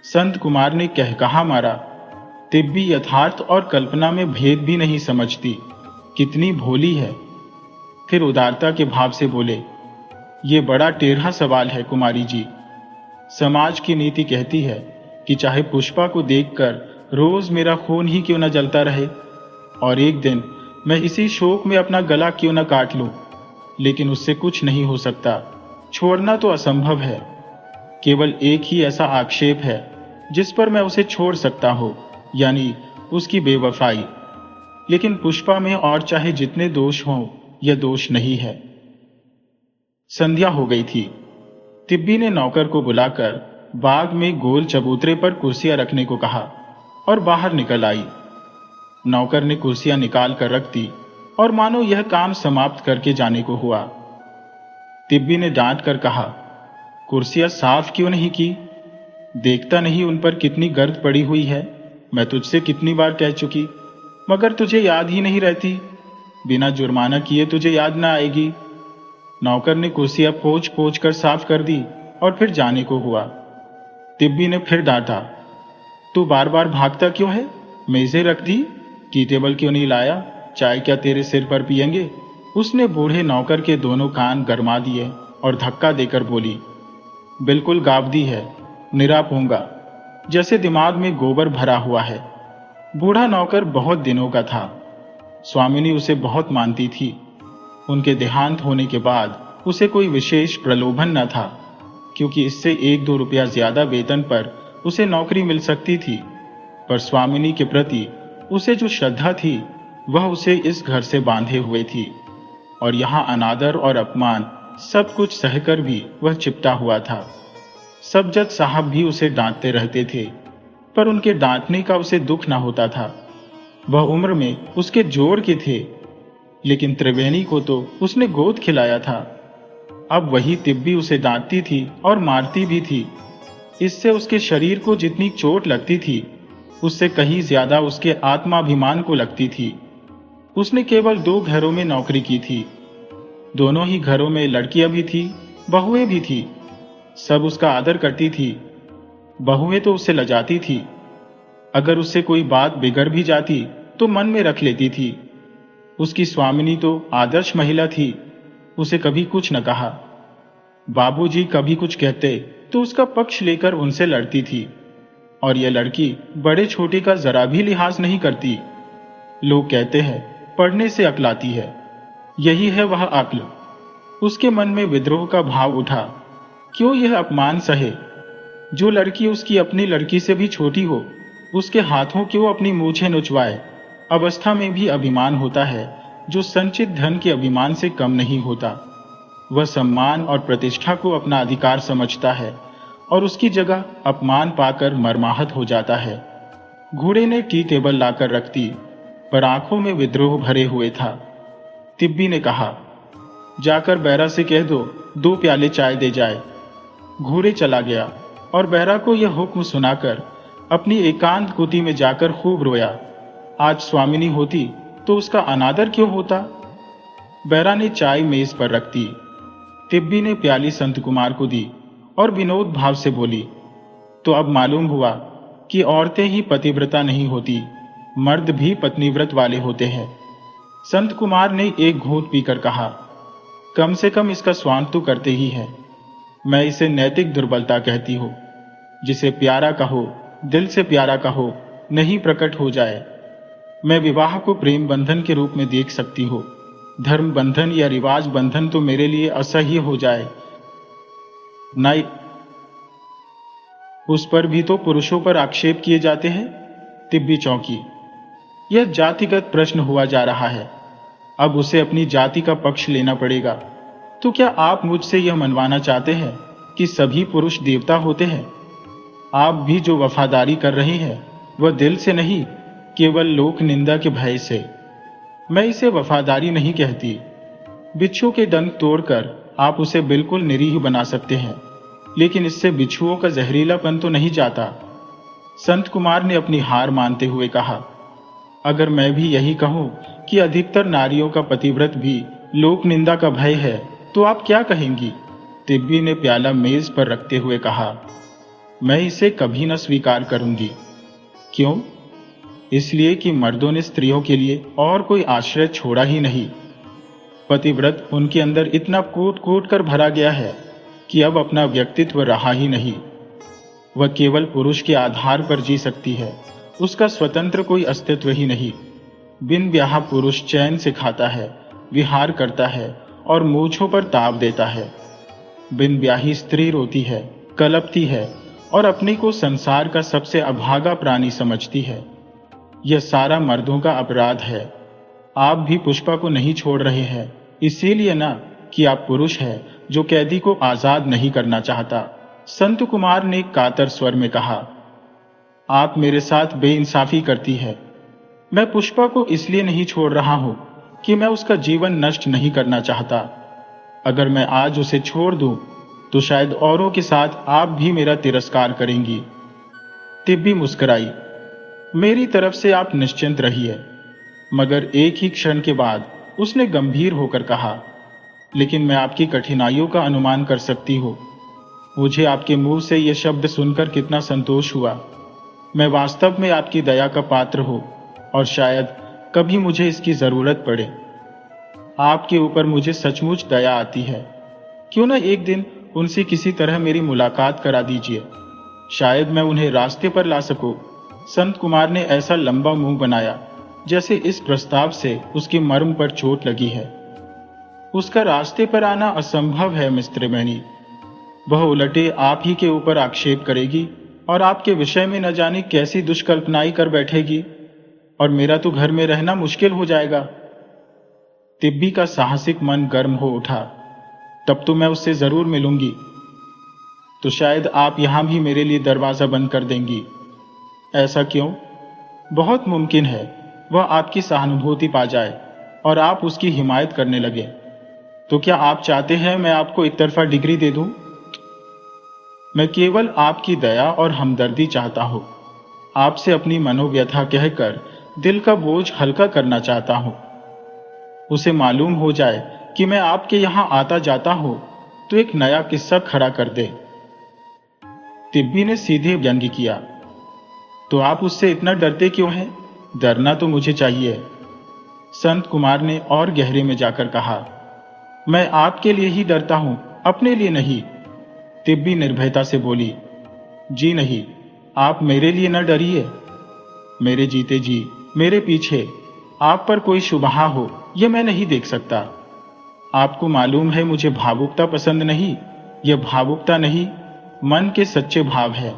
संत कुमार ने कह कहा मारा, तिब्बी यथार्थ और कल्पना में भेद भी नहीं समझती, कितनी भोली है। फिर उदारता के भाव से बोले, ये बड़ा टेढ़ा सवाल है कुमारी जी। समाज की नीति कहती है कि चाहे पुष्पा को देखकर रोज मेरा खून ही क्यों न जलता रहे और एक दिन मैं इसी शोक में अपना गला क्यों न काट लूं, लेकिन उससे कुछ नहीं हो सकता। छोड़ना तो असंभव है। केवल एक ही ऐसा आक्षेप है जिस पर मैं उसे छोड़ सकता हूं, यानी उसकी बेवफाई। लेकिन पुष्पा में और चाहे जितने दोष हों, यह दोष नहीं है। संध्या हो गई थी। तिब्बी ने नौकर को बुलाकर बाग में गोल चबूतरे पर कुर्सियां रखने को कहा और बाहर निकल आई। नौकर ने कुर्सियां निकाल कर रख दी और मानो यह काम समाप्त करके जाने को हुआ। तिब्बी ने डांट कर कहा, कुर्सियां साफ क्यों नहीं की? देखता नहीं उन पर कितनी गर्द पड़ी हुई है? मैं तुझसे कितनी बार कह चुकी, मगर तुझे याद ही नहीं रहती। बिना जुर्माना किए तुझे याद ना आएगी। नौकर ने कुर्सियां पोंछ पोंछ कर साफ कर दी और फिर जाने को हुआ। तिब्बी ने फिर डांटा, तू बार बार भागता क्यों है? मेजें रख दी, टी टेबल क्यों नहीं लाया? चाय क्या तेरे सिर पर पिएंगे? उसने बूढ़े नौकर के दोनों कान गरमा दिए और धक्का देकर बोली, बिल्कुल गावदी है, निरा पूंगा, जैसे दिमाग में गोबर भरा हुआ है। बूढ़ा नौकर बहुत दिनों का था। स्वामिनी उसे बहुत मानती थी। उनके देहांत होने के बाद उसे कोई विशेष प्रलोभन न था, क्योंकि इससे 1-2 रुपया ज्यादा वेतन पर उसे नौकरी मिल सकती थी। पर स्वामिनी के प्रति उसे जो श्रद्धा थी वह उसे इस घर से बांधे हुए थी और यहाँ अनादर और अपमान सब कुछ सहकर भी वह चिपटा हुआ था। सब जज साहब भी उसे डांटते रहते थे, पर उनके डांटने का उसे दुख न होता था। वह उम्र में उसके जोड़ के थे, लेकिन त्रिवेणी को तो उसने गोद खिलाया था। अब वही तिब्बी उसे डांटती थी और मारती भी थी। इससे उसके शरीर को जितनी चोट लगती थी, उससे कहीं ज्यादा उसके आत्माभिमान को लगती थी। उसने केवल 2 घरों में नौकरी की थी। दोनों ही घरों में लड़कियां भी थी, बहुएं भी थी। सब उसका आदर करती थी। बहुएं तो उससे लजाती थी, अगर उससे कोई बात बिगड़ भी जाती तो मन में रख लेती थी। उसकी स्वामिनी तो आदर्श महिला थी, उसे कभी कुछ न कहा। बाबूजी कभी कुछ कहते तो उसका पक्ष लेकर उनसे लड़ती थी, और यह लड़की बड़े छोटे का जरा भी लिहाज नहीं करती। लोग कहते हैं पढ़ने से अक्ल आती है, यही है वह अक्ल। उसके मन में विद्रोह का भाव उठा। क्यों यह अपमान सहे? जो लड़की उसकी अपनी लड़की से भी छोटी हो, उसके हाथों क्यों अपनी मूछें नुचवाए? अवस्था में भी अभिमान होता है जो संचित धन के अभिमान से कम नहीं होता। वह सम्मान और प्रतिष्ठा को अपना अधिकार समझता है और उसकी जगह अपमान पाकर मर्माहत हो जाता है। घोड़े ने टी टेबल लाकर रख दी, पर आंखों में विद्रोह भरे हुए था। तिब्बी ने कहा, जाकर बैरा से कह दो 2 प्याले चाय दे जाए। घोड़े चला गया और बैरा को यह हुक्म सुनाकर अपनी एकांत कुटी में जाकर खूब रोया। आज स्वामिनी होती तो उसका अनादर क्यों होता? बैरा ने चाय मेज पर रख दी। तिब्बी ने प्याली संत कुमार को दी और विनोद भाव से बोली, तो अब मालूम हुआ कि औरतें ही पतिव्रता नहीं होती, मर्द भी पत्नीव्रत वाले होते हैं। संत कुमार ने एक घूंट पीकर कहा, कम से कम इसका स्वांत तो करते ही है। मैं इसे नैतिक दुर्बलता कहती हूं। जिसे प्यारा कहो, दिल से प्यारा कहो, नहीं प्रकट हो जाए। मैं विवाह को प्रेम बंधन के रूप में देख सकती हूं। धर्म बंधन या रिवाज बंधन तो मेरे लिए असह्य हो जाए। नहीं, उस पर भी तो पुरुषों पर आक्षेप किए जाते हैं। तिब्बी चौंकी। यह जातिगत प्रश्न हुआ जा रहा है, अब उसे अपनी जाति का पक्ष लेना पड़ेगा। तो क्या आप मुझसे यह मनवाना चाहते हैं कि सभी पुरुष देवता होते हैं? आप भी जो वफादारी कर रहे हैं वह दिल से नहीं, केवल लोक निंदा के भय से। मैं इसे वफादारी नहीं कहती। बिच्छू के डंक तोड़कर आप उसे बिल्कुल निरीह बना सकते हैं, लेकिन इससे बिच्छुओं का जहरीलापन तो नहीं जाता। संत कुमार ने अपनी हार मानते हुए कहा, अगर मैं भी यही कहूं कि अधिकतर नारियों का पतिव्रत भी लोक निंदा का भय है, तो आप क्या कहेंगी? तिब्बी ने प्याला मेज पर रखते हुए कहा, मैं इसे कभी न स्वीकार करूंगी। क्यों? इसलिए कि मर्दों ने स्त्रियों के लिए और कोई आश्रय छोड़ा ही नहीं। पतिव्रत उनके अंदर इतना कूट कूट कर भरा गया है कि अब अपना व्यक्तित्व रहा ही नहीं। वह केवल पुरुष के आधार पर जी सकती है, उसका स्वतंत्र कोई अस्तित्व ही नहीं। बिन ब्याह पुरुष चैन से खाता है, विहार करता है और मूछों पर ताव देता है। बिन ब्याही स्त्री रोती है, कलपती है और अपने को संसार का सबसे अभागा प्राणी समझती है। यह सारा मर्दों का अपराध है। आप भी पुष्पा को नहीं छोड़ रहे हैं, इसीलिए ना कि आप पुरुष हैं जो कैदी को आजाद नहीं करना चाहता। संत कुमार ने कातर स्वर में कहा, आप मेरे साथ बेइंसाफी करती है। मैं पुष्पा को इसलिए नहीं छोड़ रहा हूं कि मैं उसका जीवन नष्ट नहीं करना चाहता। अगर मैं आज उसे छोड़ दूं तो शायद औरों के साथ आप भी मेरा तिरस्कार करेंगी। तिब्बी मुस्कुराई। मेरी तरफ से आप निश्चिंत रहिए। मगर एक ही क्षण के बाद उसने गंभीर होकर कहा, लेकिन मैं आपकी कठिनाइयों का अनुमान कर सकती हूं। मुझे आपके मुंह से यह शब्द सुनकर कितना संतोष हुआ। मैं वास्तव में आपकी दया का पात्र हूं और शायद कभी मुझे इसकी जरूरत पड़े। आपके ऊपर मुझे सचमुच दया आती है। क्यों न एक दिन उनसे किसी तरह मेरी मुलाकात करा दीजिए, शायद मैं उन्हें रास्ते पर ला सकूं। संत कुमार ने ऐसा लंबा मुंह बनाया जैसे इस प्रस्ताव से उसकी मर्म पर चोट लगी है। उसका रास्ते पर आना असंभव है मिस्टर मैनी। वह उलटे आप ही के ऊपर आक्षेप करेगी और आपके विषय में न जाने कैसी दुष्कल्पनाएं कर बैठेगी, और मेरा तो घर में रहना मुश्किल हो जाएगा। तिब्बी का साहसिक मन गर्म हो उठा। तब तो मैं उससे जरूर मिलूंगी। तो शायद आप यहां भी मेरे लिए दरवाजा बंद कर देंगी। ऐसा क्यों? बहुत मुमकिन है वह आपकी सहानुभूति पा जाए और आप उसकी हिमायत करने लगे। तो क्या आप चाहते हैं मैं आपको एक तरफा डिग्री दे दूं? मैं केवल आपकी दया और हमदर्दी चाहता हूं। आपसे अपनी मनोव्यथा कहकर दिल का बोझ हल्का करना चाहता हूं। उसे मालूम हो जाए कि मैं आपके यहां आता जाता हूं तो एक नया किस्सा खड़ा कर दे। तिब्बी ने सीधे व्यंग्य किया, तो आप उससे इतना डरते क्यों हैं? डरना तो मुझे चाहिए। संत कुमार ने और गहरे में जाकर कहा, मैं आपके लिए ही डरता हूं, अपने लिए नहीं। तिब्बी निर्भयता से बोली, जी नहीं, आप मेरे लिए न डरिए। मेरे जीते जी मेरे पीछे आप पर कोई शुबहा हो यह मैं नहीं देख सकता। आपको मालूम है मुझे भावुकता पसंद नहीं। यह भावुकता नहीं, मन के सच्चे भाव है।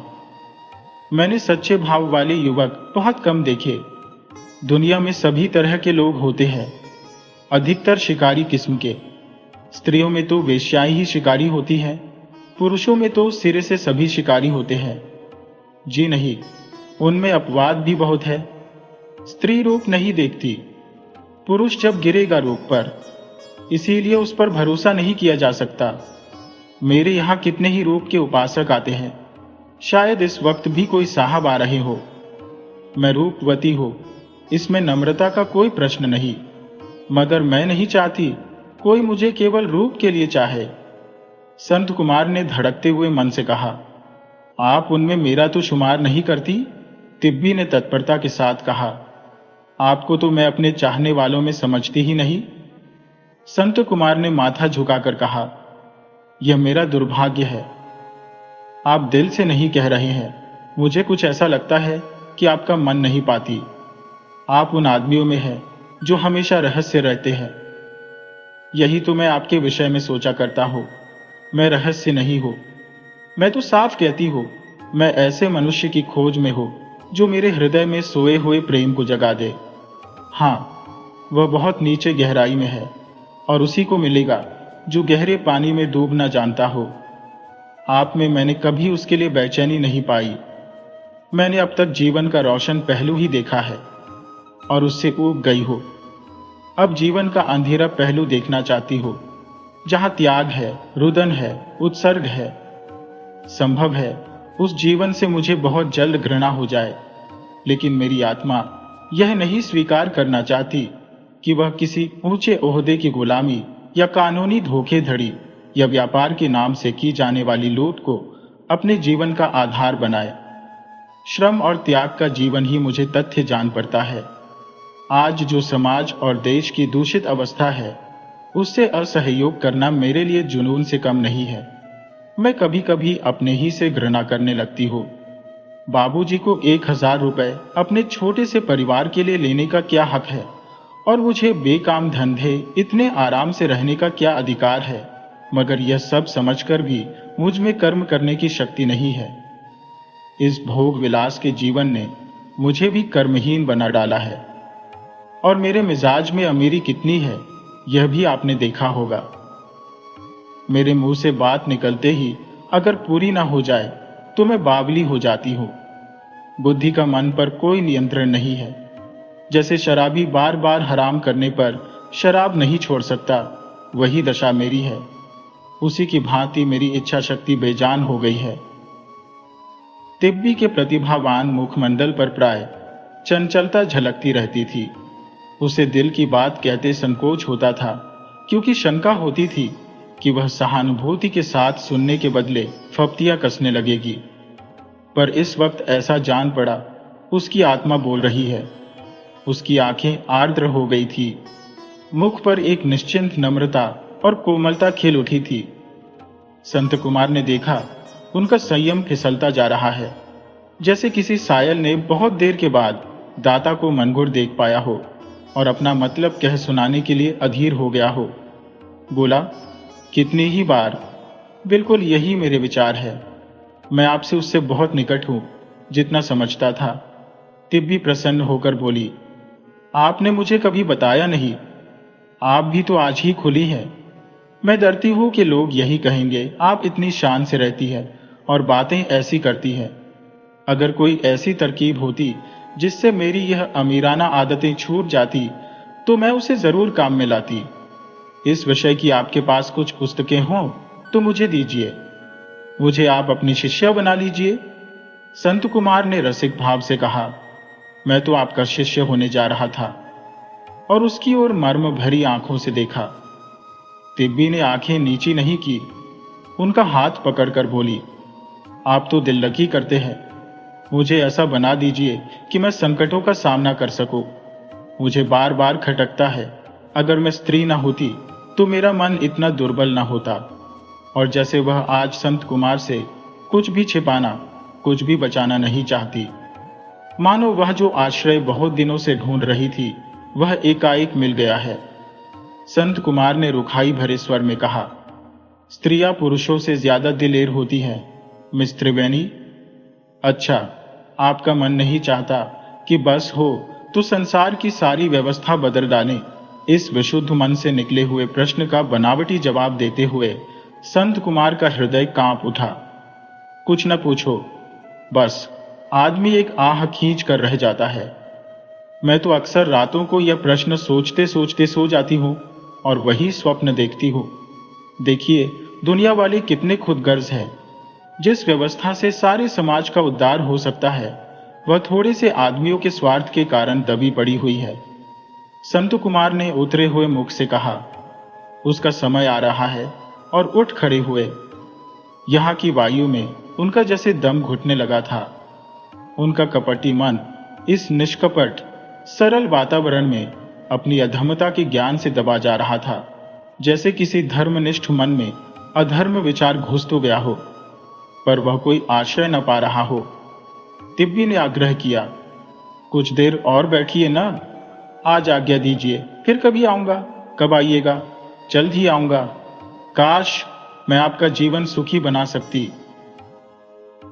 मैंने सच्चे भाव वाले युवक बहुत कम देखे। दुनिया में सभी तरह के लोग होते हैं, अधिकतर शिकारी किस्म के। स्त्रियों में तो वेश्याएं ही शिकारी होती हैं, पुरुषों में तो सिरे से सभी शिकारी होते हैं। जी नहीं, उनमें अपवाद भी बहुत है। स्त्री रूप नहीं देखती, पुरुष जब गिरेगा रूप पर, इसीलिए उस पर भरोसा नहीं किया जा सकता। मेरे यहां कितने ही रूप के उपासक आते हैं, शायद इस वक्त भी कोई साहब आ रहे हो। मैं रूपवती हो, इसमें नम्रता का कोई प्रश्न नहीं, मगर मैं नहीं चाहती कोई मुझे केवल रूप के लिए चाहे। संत कुमार ने धड़कते हुए मन से कहा, आप उनमें मेरा तो शुमार नहीं करती। तिब्बी ने तत्परता के साथ कहा, आपको तो मैं अपने चाहने वालों में समझती ही नहीं। संत कुमार ने माथा झुकाकर कहा, यह मेरा दुर्भाग्य है। आप दिल से नहीं कह रहे हैं, मुझे कुछ ऐसा लगता है कि आपका मन नहीं पाती। आप उन आदमियों में हैं जो हमेशा रहस्य रहते हैं। यही तो मैं आपके विषय में सोचा करता हूं। मैं रहस्य नहीं हूं, मैं तो साफ कहती हूं, मैं ऐसे मनुष्य की खोज में हूं जो मेरे हृदय में सोए हुए प्रेम को जगा दे। हाँ, वह बहुत नीचे गहराई में है और उसी को मिलेगा जो गहरे पानी में डूबना जानता हो। आप में मैंने कभी उसके लिए बेचैनी नहीं पाई। मैंने अब तक जीवन का रोशन पहलू ही देखा है और उससे ऊब गई हो। अब जीवन का अंधेरा पहलू देखना चाहती हो, जहां त्याग है, रुदन है, उत्सर्ग है। संभव है उस जीवन से मुझे बहुत जल्द घृणा हो जाए, लेकिन मेरी आत्मा यह नहीं स्वीकार करना चाहती कि वह किसी ऊंचे ओहदे की गुलामी या कानूनी धोखेधड़ी या व्यापार के नाम से की जाने वाली लूट को अपने जीवन का आधार बनाए। श्रम और त्याग का जीवन ही मुझे तथ्य जान पड़ता है। आज जो समाज और देश की दूषित अवस्था है, उससे असहयोग करना मेरे लिए जुनून से कम नहीं है। मैं कभी कभी अपने ही से घृणा करने लगती हूँ। बाबूजी को 1000 रुपए अपने छोटे से परिवार के लिए लेने का क्या हक है, और मुझे बेकाम धंधे इतने आराम से रहने का क्या अधिकार है। मगर यह सब समझकर भी मुझ में कर्म करने की शक्ति नहीं है। इस भोग विलास के जीवन ने मुझे भी कर्महीन बना डाला है। और मेरे मिजाज में अमीरी कितनी है, यह भी आपने देखा होगा। मेरे मुंह से बात निकलते ही अगर पूरी ना हो जाए तो मैं बावली हो जाती हूं। बुद्धि का मन पर कोई नियंत्रण नहीं है। जैसे शराबी बार बार हराम करने पर शराब नहीं छोड़ सकता, वही दशा मेरी है। उसी की भांति मेरी इच्छा शक्ति बेजान हो गई है। तिब्बी के प्रतिभावान मुखमंडल पर प्राय चंचलता झलकती रहती थी। उसे दिल की बात कहते संकोच होता था, क्योंकि शंका होती थी कि वह सहानुभूति के साथ सुनने के बदले फप्तियां कसने लगेगी। पर इस वक्त ऐसा जान पड़ा, उसकी आत्मा बोल रही है। उसकी आंखें आर्द्र हो गई थी, मुख पर एक निश्चिंत नम्रता और कोमलता खिल उठी थी। संत कुमार ने देखा, उनका संयम फिसलता जा रहा है, जैसे किसी सायल ने बहुत देर के बाद दाता को मनगुड़ देख पाया हो और अपना मतलब कह सुनाने के लिए अधीर हो गया हो। बोला, कितनी ही बार। बिल्कुल यही मेरे विचार है। मैं आपसे उससे बहुत निकट हूं, जितना समझता था। तिब्बी प्रसन्न होकर बोली, आपने मुझे कभी बताया नहीं। आप भी तो आज ही खुली है। मैं डरती हूं कि लोग यही कहेंगे, आप इतनी शान से रहती है और बातें ऐसी करती है। अगर कोई ऐसी तरकीब होती जिससे मेरी यह अमीराना आदतें छूट जाती, तो मैं उसे जरूर काम में लाती। इस विषय की आपके पास कुछ पुस्तकें हों तो मुझे दीजिए। मुझे आप अपनी शिष्या बना लीजिए। संत कुमार ने रसिक भाव से कहा, मैं तो आपका शिष्य होने जा रहा था। और उसकी ओर मर्म भरी आंखों से देखा। तिब्बी ने आंखें नीची नहीं की, उनका हाथ पकड़कर बोली, आप तो दिल लगी करते हैं। मुझे ऐसा बना दीजिए कि मैं संकटों का सामना कर सकूं। मुझे बार बार खटकता है, अगर मैं स्त्री न होती तो मेरा मन इतना दुर्बल न होता। और जैसे वह आज संत कुमार से कुछ भी छिपाना, कुछ भी बचाना नहीं चाहती। मानो वह जो आश्रय बहुत दिनों से ढूंढ रही थी, वह एकाएक मिल गया है। संत कुमार ने रुखाई भरे स्वर में कहा, स्त्रियां पुरुषों से ज्यादा दिलेर होती हैं, मिस त्रिवेणी। अच्छा, आपका मन नहीं चाहता कि बस हो तो संसार की सारी व्यवस्था बदल डालें। इस विशुद्ध मन से निकले हुए प्रश्न का बनावटी जवाब देते हुए संत कुमार का हृदय कांप उठा। कुछ न पूछो, बस आदमी एक आह खींच कर रह जाता है। मैं तो अक्सर रातों को यह प्रश्न सोचते सोचते सो जाती हूं और वही स्वप्न देखती हूं। देखिए, दुनिया वाले कितने खुदगर्ज हैं। जिस व्यवस्था से सारे समाज का उद्धार हो सकता है, वह थोड़े से आदमियों के स्वार्थ के कारण दबी पड़ी हुई है। संत कुमार ने उतरे हुए मुख से कहा, उसका समय आ रहा है, और उठ खड़े हुए। यहाँ की वायु में उनका जैसे दम घुटने लगा था। उनका कपटी मन इस निष्कपट सरल वातावरण में अपनी अधमता के ज्ञान से दबा जा रहा था, जैसे किसी धर्मनिष्ठ मन में अधर्म विचार घुस तो गया हो, पर वह कोई आश्रय न पा रहा हो। तिब्बी ने आग्रह किया, कुछ देर और बैठिए ना, आज आज्ञा दीजिए, फिर कभी आऊंगा। कब आइएगा? जल्द ही आऊंगा। काश मैं आपका जीवन सुखी बना सकती।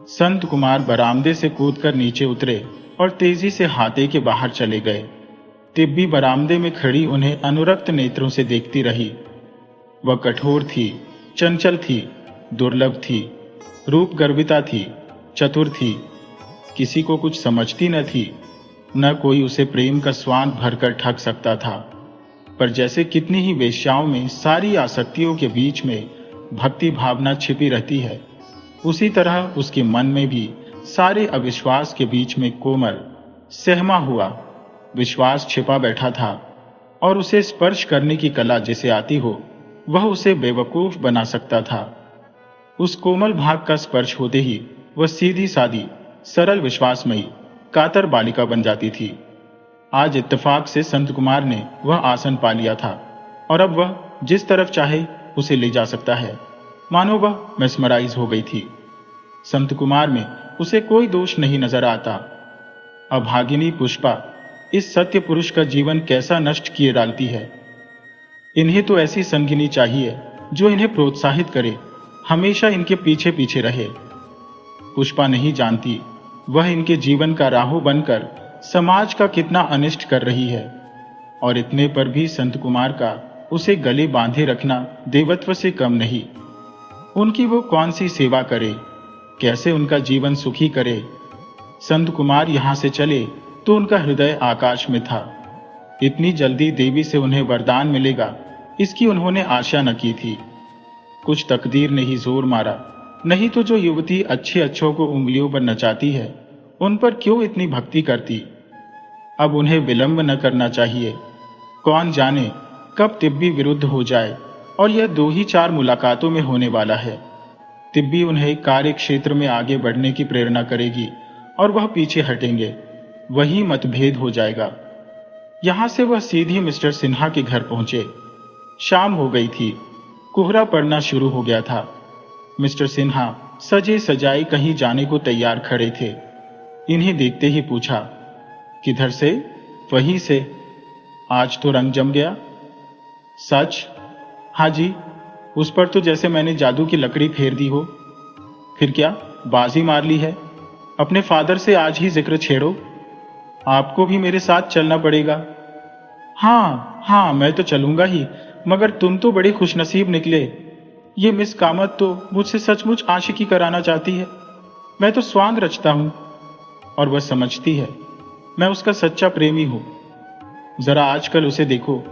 संत कुमार बरामदे से कूदकर नीचे उतरे और तेजी से हाते के बाहर चले गए। तिब्बी बरामदे में खड़ी उन्हें अनुरक्त नेत्रों से देखती रही। वह कठोर थी, चंचल थी, दुर्लभ थी, रूप गर्विता थी, चतुर थी, किसी को कुछ समझती न थी, न कोई उसे प्रेम का स्वांग भरकर ठग सकता था। पर जैसे कितनी ही वेश्याओं में सारी आसक्तियों के बीच में भक्ति भावना छिपी रहती है, उसी तरह उसके मन में भी सारे अविश्वास के बीच में कोमल, सहमा हुआ विश्वास छिपा बैठा था, और उसे स्पर्श करने की कला जिसे आती हो, वह उसे बेवकूफ बना सकता था। उस कोमल भाग का स्पर्श होते ही वह सीधी सादी, सरल, विश्वासमयी, कातर बालिका बन जाती थी। आज इत्तेफाक से संत कुमार ने वह आसन पा लिया था, और अब वह जिस तरफ चाहे उसे ले जा सकता है। मानो वह मेस्मराइज हो गई थी। संत कुमार में उसे कोई दोष नहीं नजर आता। अभागिनी पुष्पा इस सत्य पुरुष का जीवन कैसा नष्ट किए डालती है। इन्हें तो ऐसी संगिनी चाहिए जो इन्हें प्रोत्साहित करे, हमेशा इनके पीछे पीछे रहे। पुष्पा नहीं जानती वह इनके जीवन का राहु बनकर समाज का कितना अनिष्ट कर रही है, और इतने पर भी संत कुमार का उसे गले बांधे रखना देवत्व से कम नहीं। उनकी वो कौन सी सेवा करे, कैसे उनका जीवन सुखी करे। संत कुमार यहां से चले तो उनका हृदय आकाश में था। इतनी जल्दी देवी से उन्हें वरदान मिलेगा, इसकी उन्होंने आशा न की थी। कुछ तकदीर ने ही जोर मारा, नहीं तो जो युवती अच्छे अच्छों को उंगलियों पर नचाती है, उन पर क्यों इतनी भक्ति करती। अब उन्हें विलंब न करना चाहिए। कौन जाने कब तिब्बी विरुद्ध हो जाए, और यह 2 ही 4 मुलाकातों में होने वाला है। तिब्बी उन्हें कार्य क्षेत्र में आगे बढ़ने की प्रेरणा करेगी और वह पीछे हटेंगे, वही मतभेद हो जाएगा। यहां से वह सीधी मिस्टर सिन्हा के घर पहुंचे। शाम हो गई थी, कोहरा पड़ना शुरू हो गया था। मिस्टर सिन्हा सजे सजाए कहीं जाने को तैयार खड़े थे। इन्हें देखते ही पूछा, किधर से? वहीं से। आज तो रंग जम गया। सच? हाँ जी, उस पर तो जैसे मैंने जादू की लकड़ी फेर दी हो। फिर क्या बाजी मार ली है? अपने फादर से आज ही जिक्र छेड़ो। आपको भी मेरे साथ चलना पड़ेगा। हाँ, मैं तो चलूंगा ही, मगर तुम तो बड़े खुशनसीब निकले। ये मिस कामत तो मुझसे सचमुच आशिकी कराना चाहती है। मैं तो स्वांग रचता हूं, और वह समझती है मैं उसका सच्चा प्रेमी हूं। जरा आजकल उसे देखो,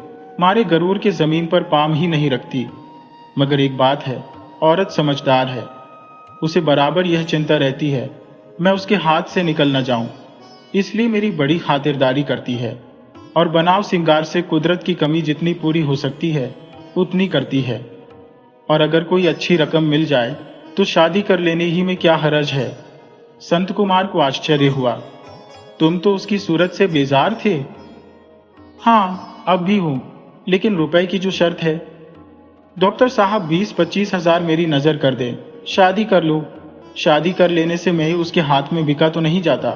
मारे गरूर के जमीन पर पाम ही नहीं रखती। मगर एक बात है, औरत समझदार है। उसे बराबर यह चिंता रहती है मैं उसके हाथ से निकल न जाऊं, इसलिए मेरी बड़ी खातिरदारी करती है, और बनाव सिंगार से कुदरत की कमी जितनी पूरी हो सकती है उतनी करती है। और अगर कोई अच्छी रकम मिल जाए तो शादी कर लेने ही में क्या हरज है। संत कुमार को आश्चर्य हुआ। तुम तो उसकी सूरत से बेजार थे। हाँ, अब भी हूं, लेकिन रुपए की जो शर्त है। डॉक्टर साहब 20-25 हजार मेरी नजर कर दे, शादी कर लो। शादी कर लेने से मैं उसके हाथ में बिका तो नहीं जाता।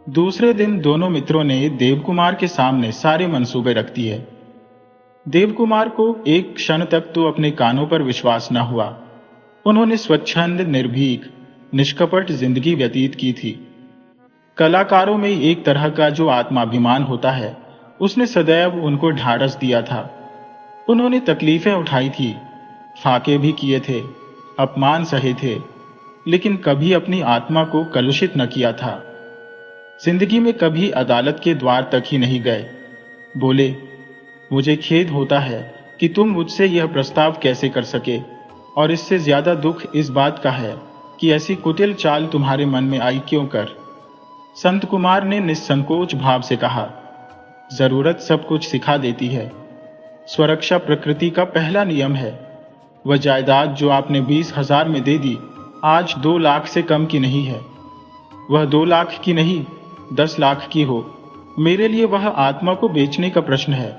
दूसरे दिन दोनों मित्रों ने देवकुमार के सामने सारे मंसूबे रख दिए। देवकुमार को एक क्षण तक तो अपने कानों पर विश्वास न हुआ। उन्होंने स्वच्छंद, निर्भीक, निष्कपट जिंदगी व्यतीत की थी। कलाकारों में एक तरह का जो आत्माभिमान होता है, उसने सदैव उनको ढाढ़स दिया था। उन्होंने तकलीफें उठाई थी, फाके भी किए थे, अपमान सहे थे, लेकिन कभी अपनी आत्मा को कलुषित न किया था। जिंदगी में कभी अदालत के द्वार तक ही नहीं गए। बोले, मुझे खेद होता है कि तुम मुझसे यह प्रस्ताव कैसे कर सके, और इससे ज्यादा दुख इस बात का है कि ऐसी कुटिल चाल तुम्हारे मन में आई क्यों कर। संत कुमार ने निस्संकोच भाव से कहा, जरूरत सब कुछ सिखा देती है। स्वरक्षा प्रकृति का पहला नियम है। वह जायदाद जो आपने 20,000 में दे दी, आज 2 लाख से कम की नहीं है। वह 2 लाख की नहीं, 10 लाख की हो, मेरे लिए वह आत्मा को बेचने का प्रश्न है।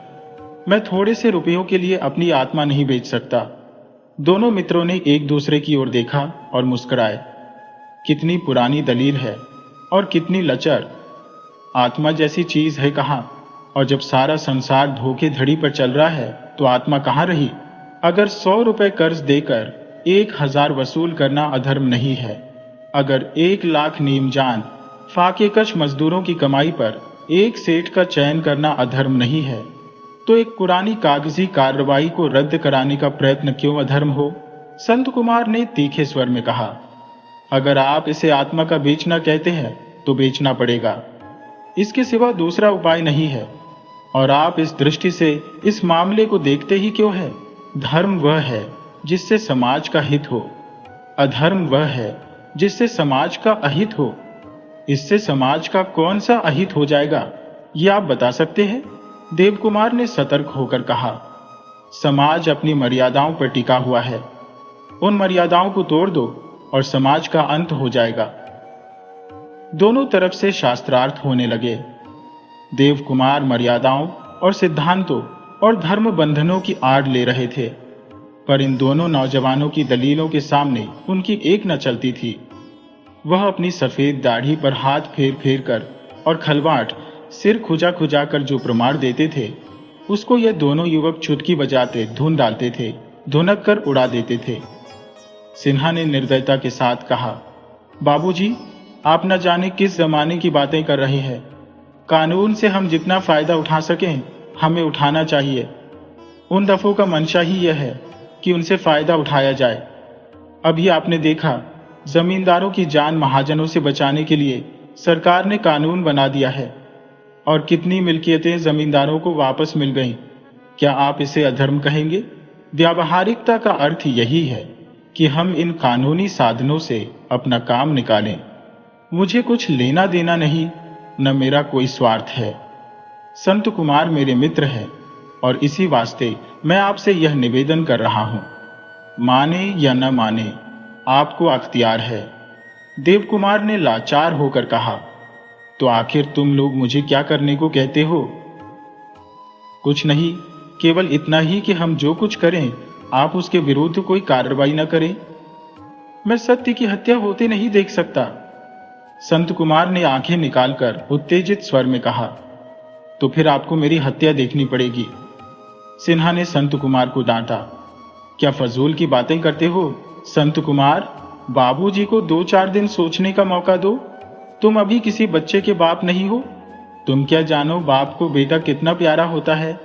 मैं थोड़े से रुपयों के लिए अपनी आत्मा नहीं बेच सकता। दोनों मित्रों ने एक दूसरे की ओर देखा और मुस्कुराए। कितनी पुरानी दलील है और कितनी लचर। आत्मा जैसी चीज है कहाँ, और जब सारा संसार धोखे धड़ी पर चल रहा है तो आत्मा कहाँ रही। अगर 100 रुपए कर्ज देकर 1,000 वसूल करना अधर्म नहीं है, अगर 1 लाख नीमजान फाकेकश मजदूरों की कमाई पर एक सेठ का चयन करना अधर्म नहीं है, तो एक पुरानी कागजी कार्रवाई को रद्द कराने का प्रयत्न क्यों अधर्म हो। संत कुमार ने तीखे स्वर में कहा, अगर आप इसे आत्मा का बेचना कहते हैं तो बेचना पड़ेगा। इसके सिवा दूसरा उपाय नहीं है। और आप इस दृष्टि से इस मामले को देखते ही क्यों है। धर्म वह है जिससे समाज का हित हो, अधर्म वह है जिससे समाज का अहित हो। इससे समाज का कौन सा अहित हो जाएगा, ये आप बता सकते हैं? देवकुमार ने सतर्क होकर कहा, समाज अपनी मर्यादाओं पर टिका हुआ है। उन मर्यादाओं को तोड़ दो और समाज का अंत हो जाएगा। दोनों तरफ से शास्त्रार्थ होने लगे। देवकुमार मर्यादाओं और सिद्धांतों और धर्म बंधनों की आड़ ले रहे थे, पर इन दोनों नौजवानों की दलीलों के सामने उनकी एक न चलती थी। वह अपनी सफेद दाढ़ी पर हाथ फेर फेर कर और खलवाट सिर खुजा खुजा कर जो प्रमाण देते थे, उसको ये दोनों युवक चुटकी बजाते धुन डालते थे, धुनक कर उड़ा देते थे। सिन्हा ने निर्दयता के साथ कहा, बाबूजी, आप न जाने किस जमाने की बातें कर रहे हैं। कानून से हम जितना फायदा उठा सकें हमें उठाना चाहिए। उन दफों का मंशा ही यह है कि उनसे फायदा उठाया जाए। अभी आपने देखा, जमींदारों की जान महाजनों से बचाने के लिए सरकार ने कानून बना दिया है, और कितनी मिल्कियतें जमींदारों को वापस मिल गईं। क्या आप इसे अधर्म कहेंगे? व्यावहारिकता का अर्थ यही है कि हम इन कानूनी साधनों से अपना काम निकालें। मुझे कुछ लेना देना नहीं, न मेरा कोई स्वार्थ है। संत कुमार मेरे मित्र हैं और इसी वास्ते मैं आपसे यह निवेदन कर रहा हूं। माने या न माने, आपको अख्तियार है। देवकुमार ने लाचार होकर कहा, तो आखिर तुम लोग मुझे क्या करने को कहते हो? कुछ नहीं, केवल इतना ही कि हम जो कुछ करें आप उसके विरुद्ध कोई कार्रवाई न करें। मैं सत्य की हत्या होते नहीं देख सकता। संत कुमार ने आंखें निकालकर उत्तेजित स्वर में कहा, तो फिर आपको मेरी हत्या देखनी पड़ेगी। सिन्हा ने संत कुमार को डांटा, क्या फजूल की बातें करते हो संत कुमार? बाबूजी को 2-4 दिन सोचने का मौका दो। तुम अभी किसी बच्चे के बाप नहीं हो। तुम क्या जानो बाप को बेटा कितना प्यारा होता है।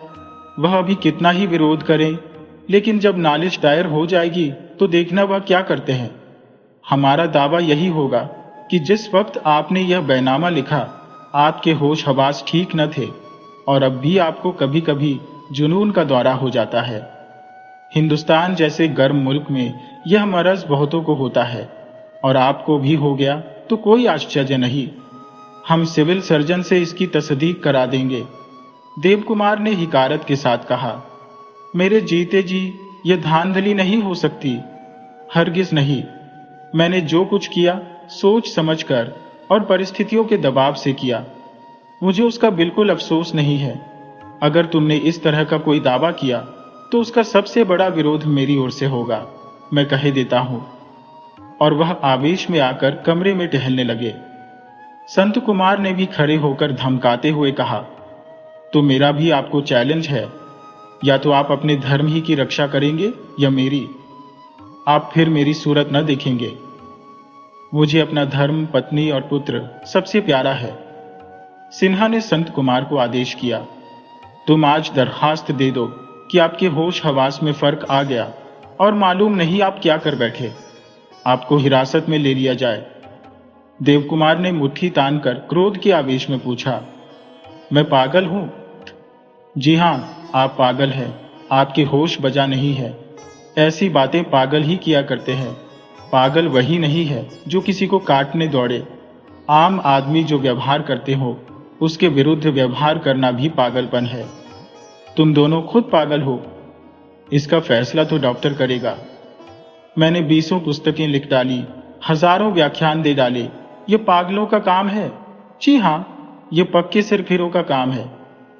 वह अभी कितना ही विरोध करे, लेकिन जब नालिश दायर हो जाएगी तो देखना वह क्या करते हैं। हमारा दावा यही होगा कि जिस वक्त आपने यह बैनामा लिखा, आपके होश हवास ठीक न थे, और अब भी आपको कभी कभी जुनून का दौरा हो जाता है। हिंदुस्तान जैसे गर्म मुल्क में यह मरज बहुतों को होता है, और आपको भी हो गया तो कोई आश्चर्य नहीं। हम सिविल सर्जन से इसकी तस्दीक करा देंगे। देवकुमार ने हिकारत के साथ कहा, मेरे जीते जी यह धांधली नहीं हो सकती, हरगिज नहीं। मैंने जो कुछ किया सोच समझकर और परिस्थितियों के दबाव से किया। मुझे उसका बिल्कुल अफसोस नहीं है। अगर तुमने इस तरह का कोई दावा किया तो उसका सबसे बड़ा विरोध मेरी ओर से होगा, मैं कह देता हूं। और वह आवेश में आकर कमरे में टहलने लगे। संत कुमार ने भी खड़े होकर धमकाते हुए कहा, तो मेरा भी आपको चैलेंज है। या तो आप अपने धर्म ही की रक्षा करेंगे या मेरी। आप फिर मेरी सूरत न देखेंगे। मुझे अपना धर्म, पत्नी और पुत्र सबसे प्यारा है। सिन्हा ने संत कुमार को आदेश किया, तुम आज दरखास्त दे दो कि आपके होश हवास में फर्क आ गया और मालूम नहीं आप क्या कर बैठे। आपको हिरासत में ले लिया जाए। देवकुमार ने मुट्ठी तानकर क्रोध के आवेश में पूछा, मैं पागल हूं? जी हां, आप पागल हैं। आपके होश बजा नहीं है। ऐसी बातें पागल ही किया करते हैं। पागल वही नहीं है जो किसी को काटने दौड़े। आम आदमी जो व्यवहार करते हो उसके विरुद्ध व्यवहार करना भी पागलपन है। तुम दोनों खुद पागल हो। इसका फैसला तो डॉक्टर करेगा। मैंने 20 पुस्तकें लिख डाली, हजारों व्याख्यान दे डाले। ये पागलों का काम है। जी हां, ये पक्के सिरफिरों का काम है।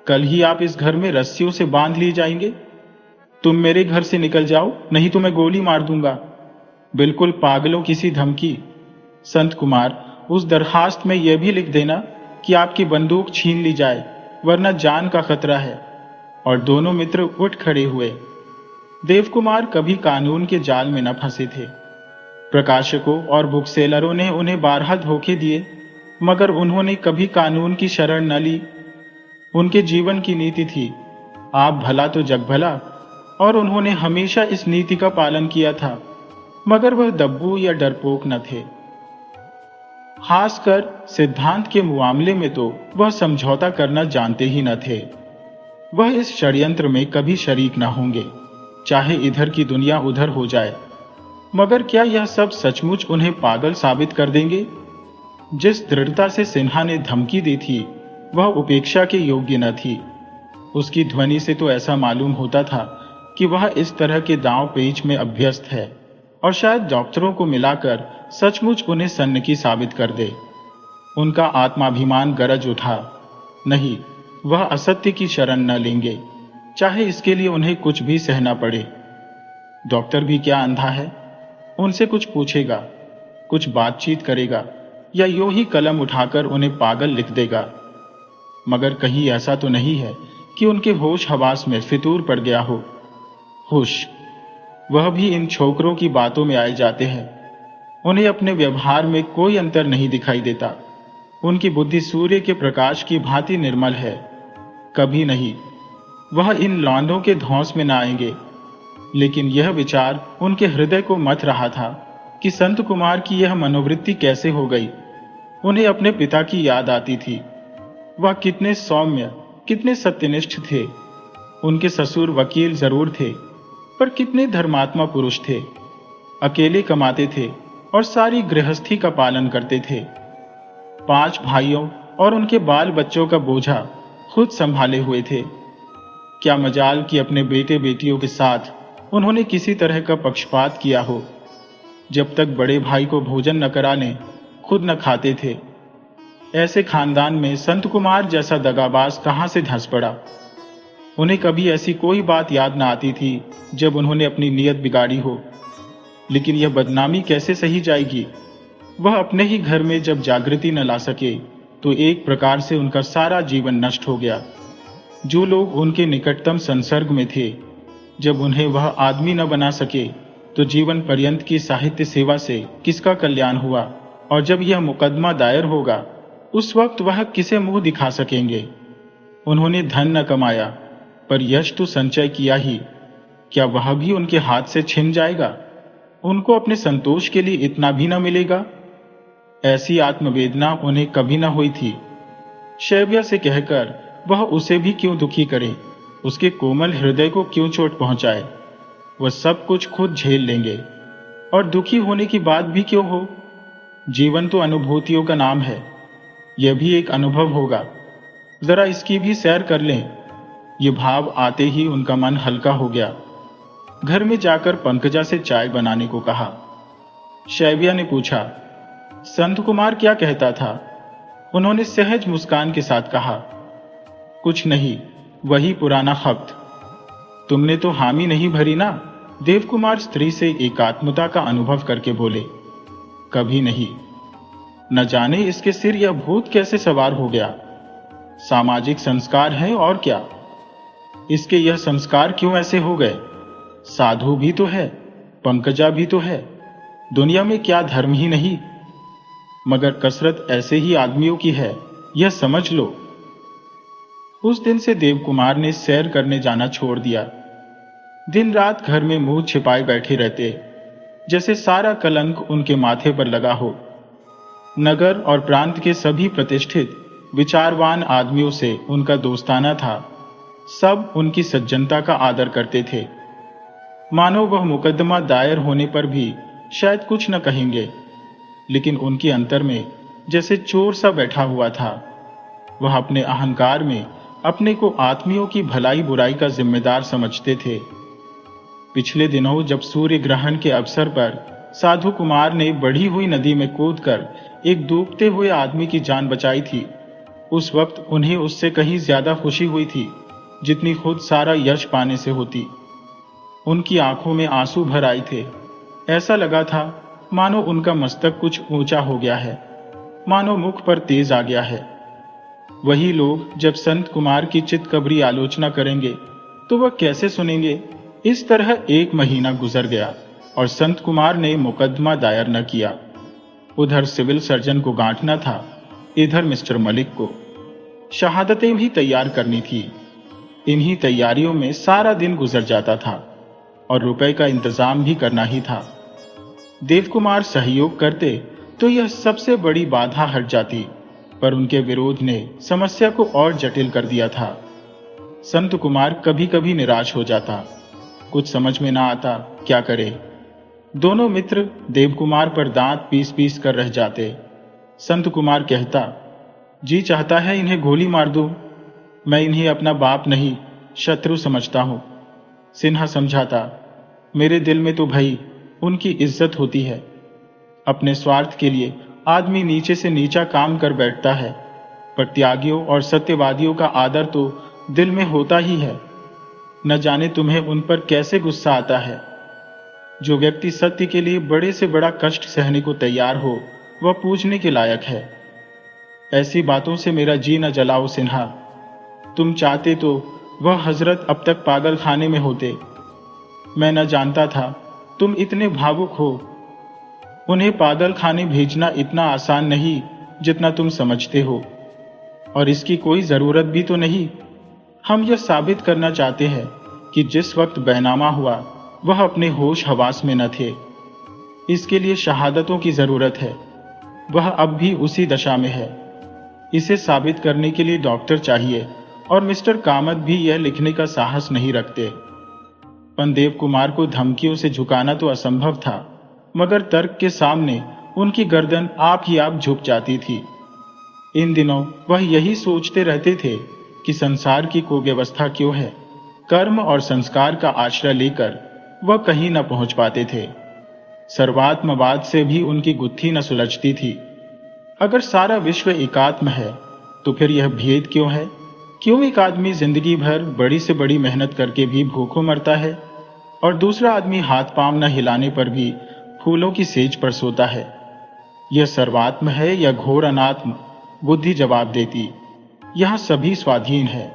कल ही आप इस घर में रस्सियों से बांध लिए जाएंगे। तुम मेरे घर से निकल जाओ, नहीं तो मैं गोली मार दूंगा। बिल्कुल पागलों की सी धमकी। संत कुमार, उस दरखास्त में यह भी लिख देना कि आपकी बंदूक छीन ली जाए, वरना जान का खतरा है। और दोनों मित्र उठ खड़े हुए। देवकुमार कभी कानून के जाल में न फंसे थे। प्रकाशकों और बुकसेलरों ने उन्हें बारहा धोखे दिए, मगर उन्होंने कभी कानून की शरण न ली। उनके जीवन की नीति थी, आप भला तो जग भला, और उन्होंने हमेशा इस नीति का पालन किया था। मगर वह दब्बू या डरपोक न थे। खासकर सिद्धांत के मामले में तो वह समझौता करना जानते ही न थे। वह इस षड्यंत्र में कभी शरीक न होंगे, चाहे इधर की दुनिया उधर हो जाए। मगर क्या यह सब सचमुच उन्हें पागल साबित कर देंगे? जिस दृढ़ता से सिन्हा ने धमकी दी थी वह उपेक्षा के योग्य न थी। उसकी ध्वनि से तो ऐसा मालूम होता था कि वह इस तरह के दांव पेच में अभ्यस्त है और शायद डॉक्टरों को मिलाकर सचमुच उन्हें सन्नकी साबित कर दे। उनका आत्माभिमान गरज उठा, नहीं, वह असत्य की शरण न लेंगे, चाहे इसके लिए उन्हें कुछ भी सहना पड़े। डॉक्टर भी क्या अंधा है? उनसे कुछ पूछेगा, कुछ बातचीत करेगा, या यूं ही कलम उठाकर उन्हें पागल लिख देगा। मगर कहीं ऐसा तो नहीं है कि उनके होश हवास में फितूर पड़ गया हो। होश, वह भी इन छोकरों की बातों में आए जाते हैं। उन्हें अपने व्यवहार में कोई अंतर नहीं दिखाई देता। उनकी बुद्धि सूर्य के प्रकाश की भांति निर्मल है। कभी नहीं, वह इन लौंडों के धौंस में न आएंगे। लेकिन यह विचार उनके हृदय को मथ रहा था कि संत कुमार की यह मनोवृत्ति कैसे हो गई। उन्हें अपने पिता की याद आती थी। वह कितने सौम्य, कितने सत्यनिष्ठ थे। उनके ससुर वकील जरूर थे, पर कितने धर्मात्मा पुरुष थे। अकेले कमाते थे और सारी गृहस्थी का पालन करते थे। 5 भाइयों और उनके बाल बच्चों का बोझा खुद संभाले हुए थे। क्या मजाल कि अपने बेटे बेटियों के साथ उन्होंने किसी तरह का पक्षपात किया हो। जब तक बड़े भाई को भोजन न कराने खुद न खाते थे। ऐसे खानदान में संत कुमार जैसा दगाबाज कहां से धंस पड़ा। उन्हें कभी ऐसी कोई बात याद न आती थी जब उन्होंने अपनी नीयत बिगाड़ी हो। लेकिन यह बदनामी कैसे सही जाएगी? वह अपने ही घर में जब जागृति न ला सके तो एक प्रकार से उनका सारा जीवन नष्ट हो गया। जो लोग उनके निकटतम संसर्ग में थे, जब उन्हें वह आदमी न बना सके तो जीवन पर्यंत की साहित्य सेवा से किसका कल्याण हुआ? और जब यह मुकदमा दायर होगा उस वक्त वह किसे मुंह दिखा सकेंगे? उन्होंने धन न कमाया, पर यश तो संचय किया ही। क्या वह भी उनके हाथ से छिन जाएगा? उनको अपने संतोष के लिए इतना भी न मिलेगा? ऐसी आत्मवेदना उन्हें कभी न हुई थी। शैव्या से कहकर वह उसे भी क्यों दुखी करे, उसके कोमल हृदय को क्यों चोट पहुंचाए? वह सब कुछ खुद झेल लेंगे, और दुखी होने की बात भी क्यों हो? जीवन तो अनुभूतियों का नाम है। यह भी एक अनुभव होगा, जरा इसकी भी सैर कर लें। ये भाव आते ही उनका मन हल्का हो गया। घर में जाकर पंकजा से चाय बनाने को कहा। शैव्या ने पूछा, संत कुमार क्या कहता था? उन्होंने सहज मुस्कान के साथ कहा, कुछ नहीं, वही पुराना खप्त। तुमने तो हामी नहीं भरी ना? देवकुमार स्त्री से एकात्मता का अनुभव करके बोले, कभी नहीं। न जाने इसके सिर यह भूत कैसे सवार हो गया। सामाजिक संस्कार है और क्या। इसके यह संस्कार क्यों ऐसे हो गए? साधु भी तो है, पंकजा भी तो है, दुनिया में क्या धर्म ही नहीं। मगर कसरत ऐसे ही आदमियों की है, यह समझ लो। उस दिन से देवकुमार ने सैर करने जाना छोड़ दिया। दिन रात घर में मुंह छिपाए बैठे रहते, जैसे सारा कलंक उनके माथे पर लगा हो। नगर और प्रांत के सभी प्रतिष्ठित विचारवान आदमियों से उनका दोस्ताना था। सब उनकी सज्जनता का आदर करते थे। मानो वह मुकदमा दायर होने पर भी शायद कुछ न कहेंगे, लेकिन उनके अंतर में जैसे चोर सा बैठा हुआ था। वह अपने अहंकार में अपने को आत्मियों की भलाई बुराई का जिम्मेदार समझते थे। पिछले दिनों जब सूर्य ग्रहण के अवसर पर साधु कुमार ने बढ़ी हुई नदी में कूदकर एक डूबते हुए आदमी की जान बचाई थी, उस वक्त उन्हें उससे कहीं ज्यादा खुशी हुई थी जितनी खुद सारा यश पाने से होती। उनकी आंखों में आंसू भर आए थे। ऐसा लगा था मानो उनका मस्तक कुछ ऊंचा हो गया है, मानो मुख पर तेज आ गया है। वही लोग जब संत कुमार की चित्कबरी आलोचना करेंगे तो वह कैसे सुनेंगे? इस तरह 1 महीना गुजर गया और संत कुमार ने मुकदमा दायर न किया। उधर सिविल सर्जन को गांठना था, इधर मिस्टर मलिक को शहादतें भी तैयार करनी थी। इन्हीं तैयारियों में सारा दिन गुजर जाता था और रुपए का इंतजाम भी करना ही था। देवकुमार सहयोग करते तो यह सबसे बड़ी बाधा हट जाती, पर उनके विरोध ने समस्या को और जटिल कर दिया था। संत कुमार कभी कभी निराश हो जाता, कुछ समझ में ना आता क्या करे। दोनों मित्र देवकुमार पर दांत पीस पीस कर रह जाते। संत कुमार कहता, जी चाहता है इन्हें गोली मार दूं। मैं इन्हें अपना बाप नहीं शत्रु समझता हूं। सिन्हा समझाता, मेरे दिल में तो भाई उनकी इज्जत होती है। अपने स्वार्थ के लिए आदमी नीचे से नीचा काम कर बैठता है, पर त्यागियों और सत्यवादियों का आदर तो दिल में होता ही है। न जाने तुम्हें उन पर कैसे गुस्सा आता है। जो व्यक्ति सत्य के लिए बड़े से बड़ा कष्ट सहने को तैयार हो, वह पूजने के लायक है। ऐसी बातों से मेरा जी न जलाओ सिन्हा। तुम चाहते तो वह हजरत अब तक पागल खाने में होते। मैं न जानता था तुम इतने भावुक हो। उन्हें पागल खाने भेजना इतना आसान नहीं जितना तुम समझते हो, और इसकी कोई जरूरत भी तो नहीं। हम यह साबित करना चाहते हैं कि जिस वक्त बैनामा हुआ वह अपने होश हवास में न थे। इसके लिए शहादतों की जरूरत है। वह अब भी उसी दशा में है। इसे साबित करने के लिए डॉक्टर चाहिए, और मिस्टर कामत भी यह लिखने का साहस नहीं रखते। पंदेव कुमार को धमकियों से झुकाना तो असंभव था, मगर तर्क के सामने उनकी गर्दन आप ही आप झुक जाती थी। इन दिनों वह यही सोचते रहते थे कि संसार की कुव्यवस्था क्यों है। कर्म और संस्कार का आश्रय लेकर वह कहीं न पहुंच पाते थे। सर्वात्मवाद से भी उनकी गुत्थी न सुलझती थी। अगर सारा विश्व एकात्म है तो फिर यह भेद क्यों है? क्यों एक आदमी जिंदगी भर बड़ी से बड़ी मेहनत करके भी भूखों मरता है और दूसरा आदमी हाथ पांव न हिलाने पर भी फूलों की सेज पर सोता है? यह सर्वात्म है या घोर अनात्म? बुद्धि जवाब देती, यहां सभी स्वाधीन है।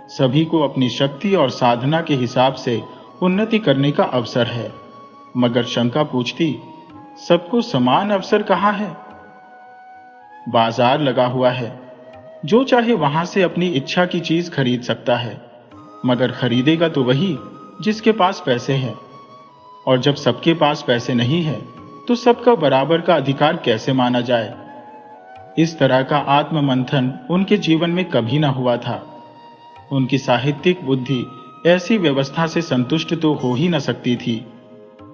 सभी को अपनी शक्ति और साधना के हिसाब से उन्नति करने का अवसर है। मगर शंका पूछती, सबको समान अवसर कहां है? बाजार लगा हुआ है, जो चाहे वहां से अपनी इच्छा की चीज खरीद सकता है, मगर खरीदेगा तो वही जिसके पास पैसे हैं। और जब सबके पास पैसे नहीं है तो सबका बराबर का अधिकार कैसे माना जाए? इस तरह का आत्ममंथन उनके जीवन में कभी ना हुआ था। उनकी साहित्यिक बुद्धि ऐसी व्यवस्था से संतुष्ट तो हो ही न सकती थी,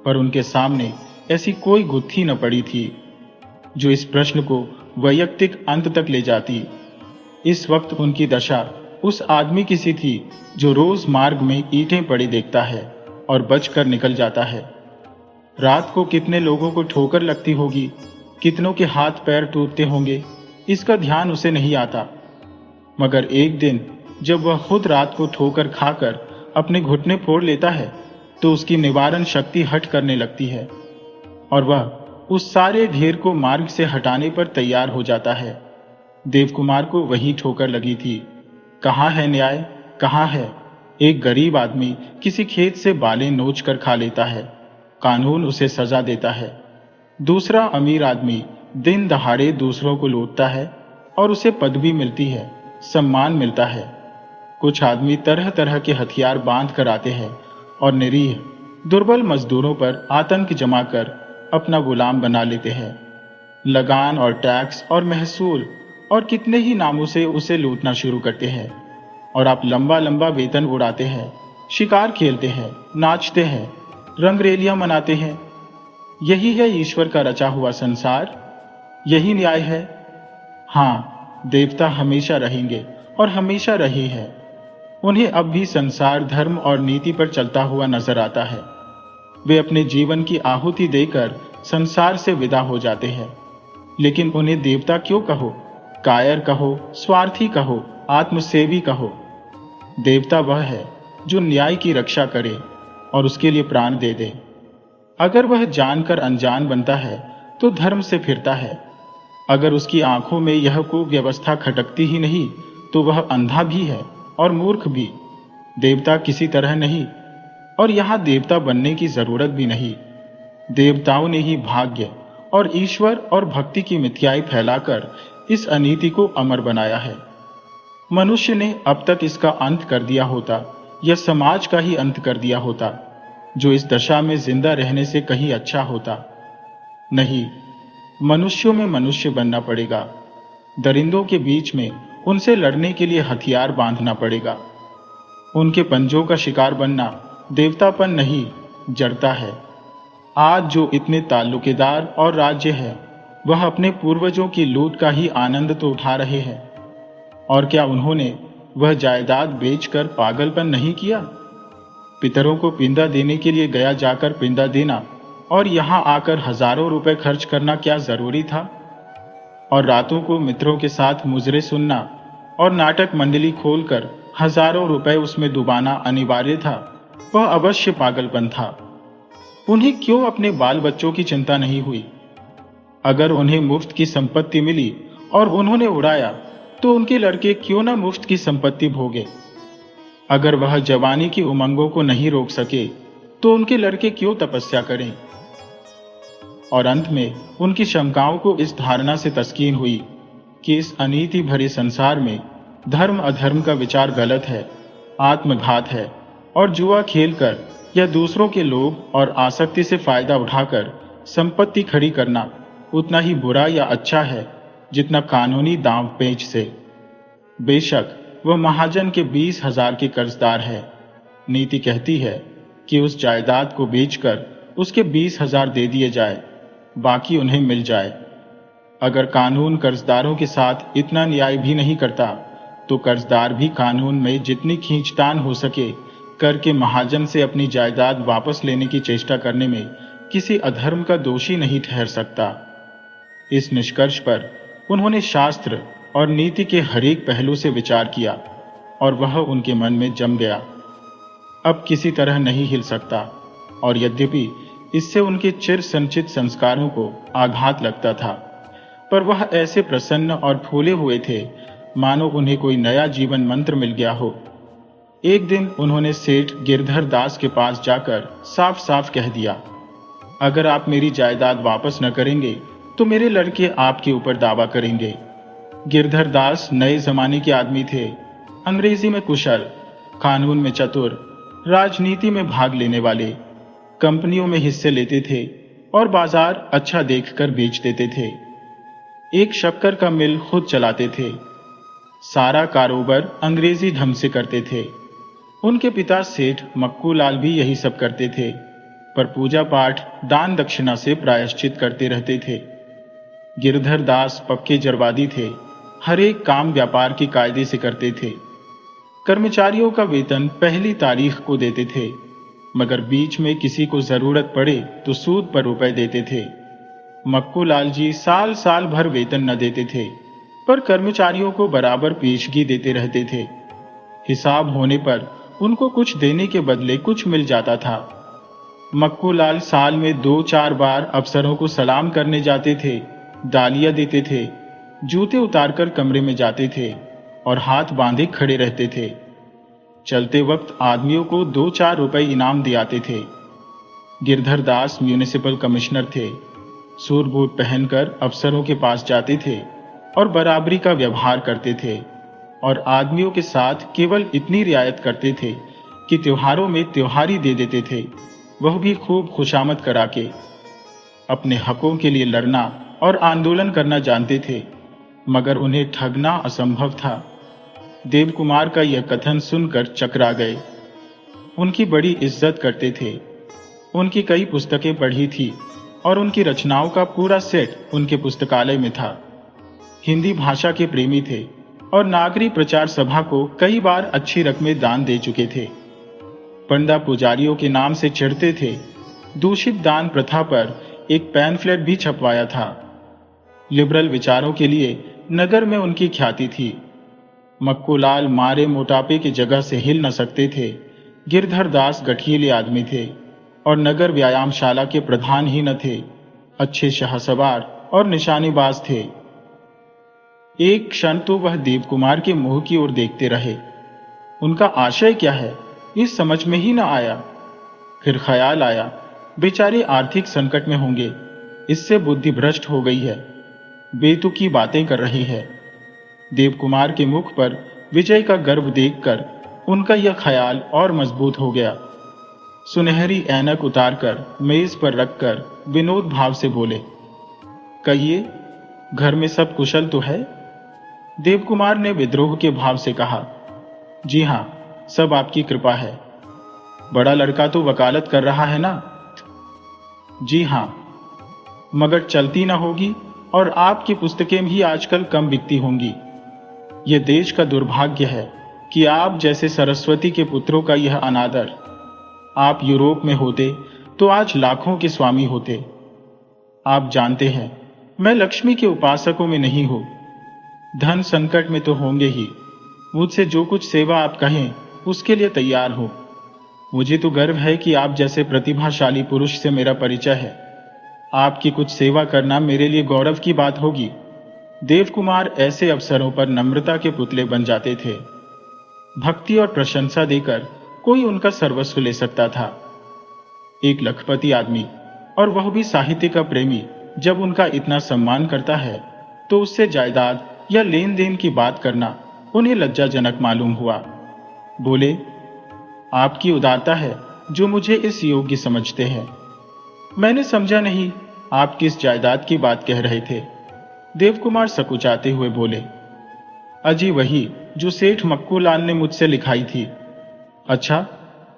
पर उनके सामने ऐसी कोई गुत्थी न पड़ी थी जो इस प्रश्न को वैयक्तिक अंत तक ले जाती। इस वक्त उनकी दशा उस आदमी की सी थी जो रोज मार्ग में ईंटें पड़ी देखता है और बचकर निकल जाता है। रात को कितने लोगों को ठोकर लगती होगी, कितनों के हाथ पैर टूटते होंगे, इसका ध्यान उसे नहीं आता। मगर एक दिन जब वह खुद रात को ठोकर खाकर अपने घुटने फोड़ लेता है, तो उसकी निवारण शक्ति हट करने लगती है और वह उस सारे ढेर को मार्ग से हटाने पर तैयार हो जाता है। देवकुमार को वही ठोकर लगी थी। कहाँ है न्याय, कहाँ है? एक गरीब आदमी किसी खेत से बालें नोच कर खा लेता है, कानून उसे सजा देता है। दूसरा अमीर आदमी दिन दहाड़े दूसरों को लूटता है और उसे पदवी मिलती है, सम्मान मिलता है। कुछ आदमी तरह तरह के हथियार बांध कर आते हैं और निरीह दुर्बल मजदूरों पर आतंक जमा कर अपना गुलाम बना लेते हैं। लगान और टैक्स और महसूल और कितने ही नामों से उसे लूटना शुरू करते हैं और आप लंबा लंबा वेतन उड़ाते हैं, शिकार खेलते हैं, नाचते हैं, रंगरेलियां मनाते हैं। यही है ईश्वर का रचा हुआ संसार, यही न्याय है। हाँ, देवता हमेशा रहेंगे और हमेशा रहे हैं। उन्हें अब भी संसार धर्म और नीति पर चलता हुआ नजर आता है। वे अपने जीवन की आहुति देकर संसार से विदा हो जाते हैं, लेकिन उन्हें देवता क्यों कहो, कायर कहो, स्वार्थी कहो, आत्मसेवी कहो। देवता वह है जो न्याय की रक्षा करे और उसके लिए प्राण दे दे। अगर वह जानकर अनजान बनता है तो धर्म से फिरता है। अगर उसकी आंखों में यह कुव्यवस्था खटकती ही नहीं तो वह अंधा भी है और मूर्ख भी। देवता किसी तरह नहीं, और यहां देवता बनने की जरूरत भी नहीं। देवताओं ने ही भाग्य और ईश्वर और भक्ति की मिथ्याई फैलाकर इस अनीति को अमर बनाया है। मनुष्य ने अब तक इसका अंत कर दिया होता या समाज का ही अंत कर दिया होता, जो इस दशा में जिंदा रहने से कहीं अच्छा होता। नहीं, मनुष्यों में मनुष्य बनना पड़ेगा। दरिंदों के बीच में उनसे लड़ने के लिए हथियार बांधना पड़ेगा। उनके पंजों का शिकार बनना देवतापन नहीं, जड़ता है। आज जो इतने ताल्लुकेदार और राज्य है, वह अपने पूर्वजों की लूट का ही आनंद तो उठा रहे हैं। और क्या उन्होंने वह जायदाद बेचकर पागलपन नहीं किया? पितरों को पिंदा देने के लिए गया जाकर पिंदा देना और यहां आकर हजारों रुपए खर्च करना क्या जरूरी था? और रातों को मित्रों के साथ मुजरे सुनना और नाटक मंडली खोलकर हजारों रुपए उसमें डुबाना अनिवार्य था? वह अवश्य पागलपन था। उन्हें क्यों अपने बाल बच्चों की चिंता नहीं हुई? अगर उन्हें मुफ्त की संपत्ति मिली और उन्होंने उड़ाया, तो उनके लड़के क्यों ना मुफ्त की संपत्ति भोगे? अगर वह जवानी की उमंगों को नहीं रोक सके, तो उनके लड़के क्यों तपस्या करें? और अंत में उनकी शंकाओं को इस धारणा से तस्कीन हुई कि इस अनीति भरे संसार में धर्म अधर्म का विचार गलत है, आत्मघात है और जुआ खेलकर या दूसरों के लोभ और आसक्ति से फायदा उठाकर संपत्ति खड़ी करना उतना ही बुरा या अच्छा है जितना कानूनी दांव पेच से। बेशक वह महाजन के 20,000 के कर्जदार है। नीति कहती है कि उस जायदाद को बेचकर उसके 20,000 दे दिए जाए, बाकी उन्हें मिल जाए। अगर कानून कर्जदारों के साथ इतना न्याय भी नहीं करता, तो कर्जदार भी कानून में जितनी खींचतान हो सके करके महाजन से अपनी जायदाद वापस लेने की चेष्टा करने में किसी अधर्म का दोषी नहीं ठहर सकता। इस निष्कर्ष पर उन्होंने शास्त्र और नीति के हरेक पहलू से विचार किया और वह उनके मन में जम गया। अब किसी तरह नहीं हिल सकता, और यद्यपि इससे उनके चिर संचित संस्कारों को आघात लगता था, पर वह ऐसे प्रसन्न और फूले हुए थे मानो उन्हें कोई नया जीवन मंत्र मिल गया हो। एक दिन उन्होंने सेठ गिरधर दास के पास जाकर साफ साफ कह दिया, अगर आप मेरी जायदाद वापस न करेंगे तो मेरे लड़के आपके ऊपर दावा करेंगे। गिरधर दास नए जमाने के आदमी थे, अंग्रेजी में कुशल, कानून में चतुर, राजनीति में भाग लेने वाले, कंपनियों में हिस्से लेते थे और बाजार अच्छा देखकर बेच देते थे। एक शक्कर का मिल खुद चलाते थे। सारा कारोबार अंग्रेजी ढंग से करते थे। उनके पिता सेठ मक्कू लाल भी यही सब करते थे, पर पूजा पाठ दान दक्षिणा से प्रायश्चित करते रहते थे। गिरधर दास पक्के जरवादी थे, हर एक काम व्यापार के कायदे से करते थे। कर्मचारियों का वेतन पहली तारीख को देते थे, मगर बीच में किसी को जरूरत पड़े तो सूद पर रुपए देते थे। मक्कू लाल जी साल साल भर वेतन न देते थे, पर कर्मचारियों को बराबर पेशगी देते रहते थे। हिसाब होने पर उनको कुछ देने के बदले कुछ मिल जाता था। मक्कू लाल साल में 2-4 बार अफसरों को सलाम करने जाते थे, दालियां देते थे, जूते उतारकर कमरे में जाते थे और हाथ बांधे खड़े रहते थे। चलते वक्त आदमियों को 2-4 रुपए इनाम दियाते थे। गिरधर दास म्यूनिसिपल कमिश्नर थे। सूट बूट पहनकर अफसरों के पास जाते थे और बराबरी का व्यवहार करते थे और आदमियों के साथ केवल इतनी रियायत करते थे कि त्योहारों में त्योहारी दे देते थे, वह भी खूब खुशामद करा के। अपने हकों के लिए लड़ना और आंदोलन करना जानते थे, मगर उन्हें ठगना असंभव था। देव कुमार का यह कथन सुनकर चकरा गए। उनकी बड़ी इज्जत करते थे। उनकी कई पुस्तकें पढ़ी थी और उनकी रचनाओं का पूरा सेट उनके पुस्तकालय में था। हिंदी भाषा के प्रेमी थे और नागरी प्रचार सभा को कई बार अच्छी रकमें दान दे चुके थे। पंडा पुजारियों के नाम से चिढ़ते थे। दूषित दान प्रथा पर एक पैम्फलेट भी छपवाया था। लिबरल विचारों के लिए नगर में उनकी ख्याति थी। मक्कू लाल मारे मोटापे की जगह से हिल न सकते थे। गिरधर दास गठीले आदमी थे और नगर व्यायामशाला के प्रधान ही न थे, अच्छे शाहसवार और निशानेबाज थे। एक क्षण तो वह देव कुमार के मुंह की ओर देखते रहे। उनका आशय क्या है, इस समझ में ही न आया। फिर ख्याल आया, बेचारे आर्थिक संकट में होंगे, इससे बुद्धि भ्रष्ट हो गई है, बेतुकी बातें कर रही है। देव कुमार के मुख पर विजय का गर्व देखकर उनका यह ख्याल और मजबूत हो गया। सुनहरी ऐनक उतारकर मेज पर रखकर विनोद भाव से बोले, कहिए, घर में सब कुशल तो है? देव कुमार ने विद्रोह के भाव से कहा, जी हां, सब आपकी कृपा है। बड़ा लड़का तो वकालत कर रहा है ना? जी हां, मगर चलती ना होगी और आपकी पुस्तकें भी आजकल कम बिकती होंगी। यह देश का दुर्भाग्य है कि आप जैसे सरस्वती के पुत्रों का यह अनादर। आप यूरोप में होते तो आज लाखों के स्वामी होते। आप जानते हैं, मैं लक्ष्मी के उपासकों में नहीं हूं। धन संकट में तो होंगे ही। मुझसे जो कुछ सेवा आप कहें उसके लिए तैयार हूं। मुझे तो गर्व है कि आप जैसे प्रतिभाशाली पुरुष से मेरा परिचय है। आपकी कुछ सेवा करना मेरे लिए गौरव की बात होगी। देव कुमार ऐसे अवसरों पर नम्रता के पुतले बन जाते थे। भक्ति और प्रशंसा देकर कोई उनका सर्वस्व ले सकता था। एक लखपति आदमी, और वह भी साहित्य का प्रेमी, जब उनका इतना सम्मान करता है तो उससे जायदाद या लेन देन की बात करना उन्हें लज्जाजनक मालूम हुआ। बोले, आपकी उदारता है जो मुझे इस योग्य समझते हैं। मैंने समझा नहीं आप किस जायदाद की बात कह रहे थे। देव कुमार सकुचाते हुए बोले, अजी वही जो सेठ मक्कू लाल ने मुझसे लिखाई थी। अच्छा,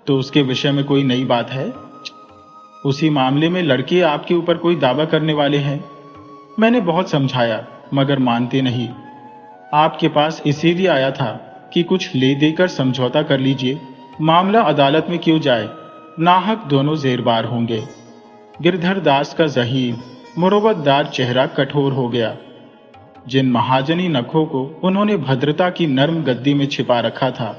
तो उसके विषय में कोई नई बात है? उसी मामले में लड़के आपके ऊपर कोई दावा करने वाले हैं। मैंने बहुत समझाया मगर मानते नहीं। आपके पास इसीलिए आया था कि कुछ ले देकर समझौता कर लीजिए, मामला अदालत में क्यों जाए, नाहक दोनों जेरबार होंगे। गिरधर दास का ज़हीन मुरव्वतदार चेहरा कठोर हो गया। जिन महाजनी नखों को उन्होंने भद्रता की नर्म गद्दी में छिपा रखा था,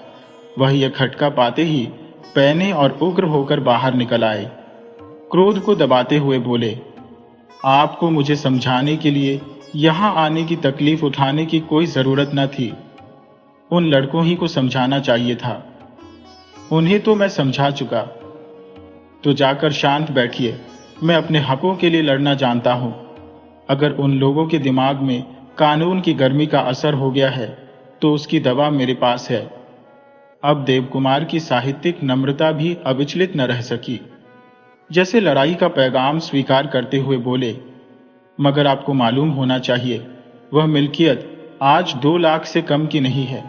वह यह खटका पाते ही पैने और उग्र होकर बाहर निकल आए। क्रोध को दबाते हुए बोले, आपको मुझे समझाने के लिए यहां आने की तकलीफ उठाने की कोई जरूरत न थी। उन लड़कों ही को समझाना चाहिए था। उन्हें तो मैं समझा चुका। तो जाकर शांत बैठिए, मैं अपने हकों के लिए लड़ना जानता हूं। अगर उन लोगों के दिमाग में कानून की गर्मी का असर हो गया है तो उसकी दवा मेरे पास है। अब देव कुमार की साहित्यिक नम्रता भी अविचलित न रह सकी। जैसे लड़ाई का पैगाम स्वीकार करते हुए बोले, मगर आपको मालूम होना चाहिए, वह मिल्कियत आज 2 लाख से कम की नहीं है।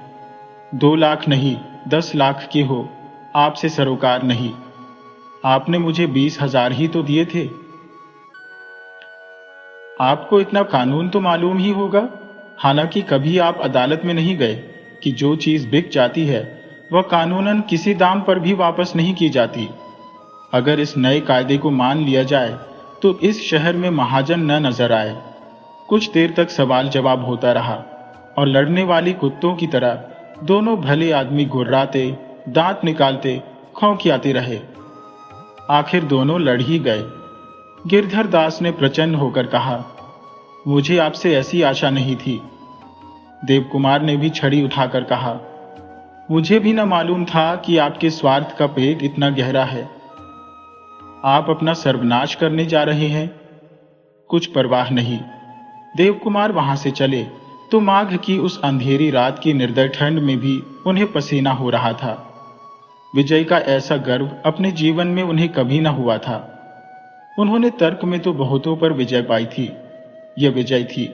2 लाख नहीं, 10 लाख की हो, आपसे सरोकार नहीं। आपने मुझे 20,000 ही तो दिए थे। आपको इतना कानून तो मालूम ही होगा। हालांकि कभी आप अदालत में नहीं गए कि जो चीज बिक जाती है वह कानूनन किसी दाम पर भी वापस नहीं की जाती। अगर इस नए कायदे को मान लिया जाए तो इस शहर में महाजन न नजर आए। कुछ देर तक सवाल जवाब होता रहा और लड़ने वाली कुत्तों की तरह दोनों भले आदमी गुर्राते, दांत निकालते, खौंकियाते रहे। आखिर दोनों लड़ ही गए। गिरधर दास ने प्रचंड होकर कहा, मुझे आपसे ऐसी आशा नहीं थी। देवकुमार ने भी छड़ी उठाकर कहा, मुझे भी न मालूम था कि आपके स्वार्थ का पेट इतना गहरा है। आप अपना सर्वनाश करने जा रहे हैं। कुछ परवाह नहीं। देवकुमार वहां से चले तो माघ की उस अंधेरी रात की निर्दय ठंड में भी उन्हें पसीना हो रहा था। विजय का ऐसा गर्व अपने जीवन में उन्हें कभी न हुआ था। उन्होंने तर्क में तो बहुतों पर विजय पाई थी। यह विजय थी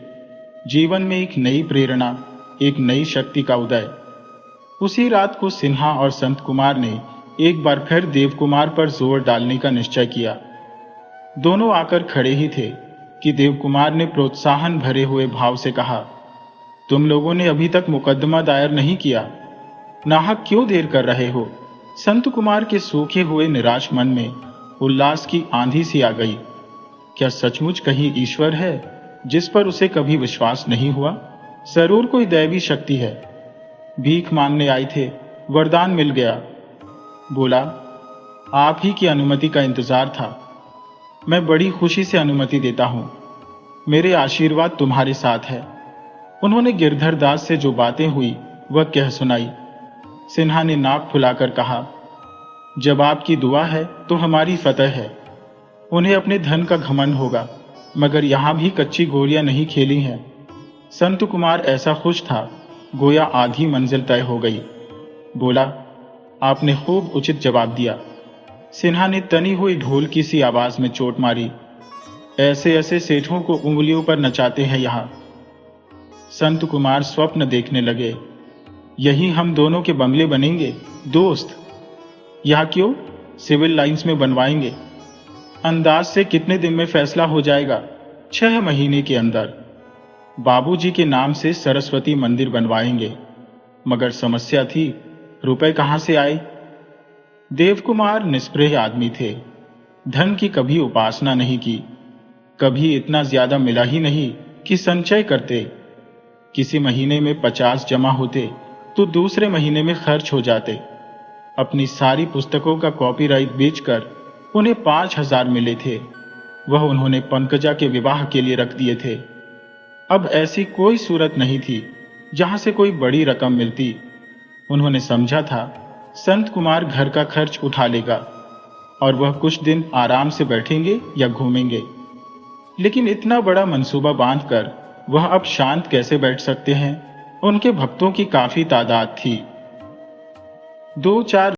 जीवन में एक नई प्रेरणा, एक नई शक्ति का उदय। उसी रात को सिन्हा और संत कुमार ने एक बार फिर देवकुमार पर जोर डालने का निश्चय किया। दोनों आकर खड़े ही थे कि देवकुमार ने प्रोत्साहन भरे हुए भाव से कहा, तुम लोगों ने अभी तक मुकदमा दायर नहीं किया, नाहक क्यों देर कर रहे हो? संत कुमार के सूखे हुए निराश मन में उल्लास की आंधी सी आ गई। क्या सचमुच कहीं ईश्वर है जिस पर उसे कभी विश्वास नहीं हुआ? जरूर कोई दैवी शक्ति है। भीख मांगने आए थे, वरदान मिल गया। बोला, आप ही की अनुमति का इंतजार था। मैं बड़ी खुशी से अनुमति देता हूं। मेरे आशीर्वाद तुम्हारे साथ है। उन्होंने गिरधर दास से जो बातें हुई वह कह सुनाई। सिन्हा ने नाक फुलाकर कहा, जब आपकी दुआ है तो हमारी फतह है। उन्हें अपने धन का घमंड होगा, मगर यहां भी कच्ची गोलियां नहीं खेली हैं। संत कुमार ऐसा खुश था गोया आधी मंजिल तय हो गई। बोला, आपने खूब उचित जवाब दिया। सिन्हा ने तनी हुई ढोल की सी आवाज में चोट मारी, ऐसे ऐसे सेठों को उंगलियों पर नचाते हैं यहां। संत कुमार स्वप्न देखने लगे, यही हम दोनों के बंगले बनेंगे दोस्त। यह क्यों, सिविल लाइंस में बनवाएंगे। अंदाज से कितने दिन में फैसला हो जाएगा? 6 महीने के अंदर। बाबूजी के नाम से सरस्वती मंदिर बनवाएंगे। मगर समस्या थी, रुपए कहां से आए? देवकुमार निष्प्रिय आदमी थे। धन की कभी उपासना नहीं की। कभी इतना ज्यादा मिला ही नहीं कि संचय करते। किसी महीने में 50 जमा होते तो दूसरे महीने में खर्च हो जाते। अपनी सारी पुस्तकों का कॉपीराइट बेचकर उन्हें 5,000 मिले थे। वह उन्होंने पंकजा के विवाह के लिए रख दिए थे। अब ऐसी कोई सूरत नहीं थी जहां से कोई बड़ी रकम मिलती। उन्होंने समझा था संत कुमार घर का खर्च उठा लेगा और वह कुछ दिन आराम से बैठेंगे या घूमेंगे। लेकिन इतना बड़ा मंसूबा बांधकर वह अब शांत कैसे बैठ सकते हैं? उनके भक्तों की काफी तादाद थी। 2-4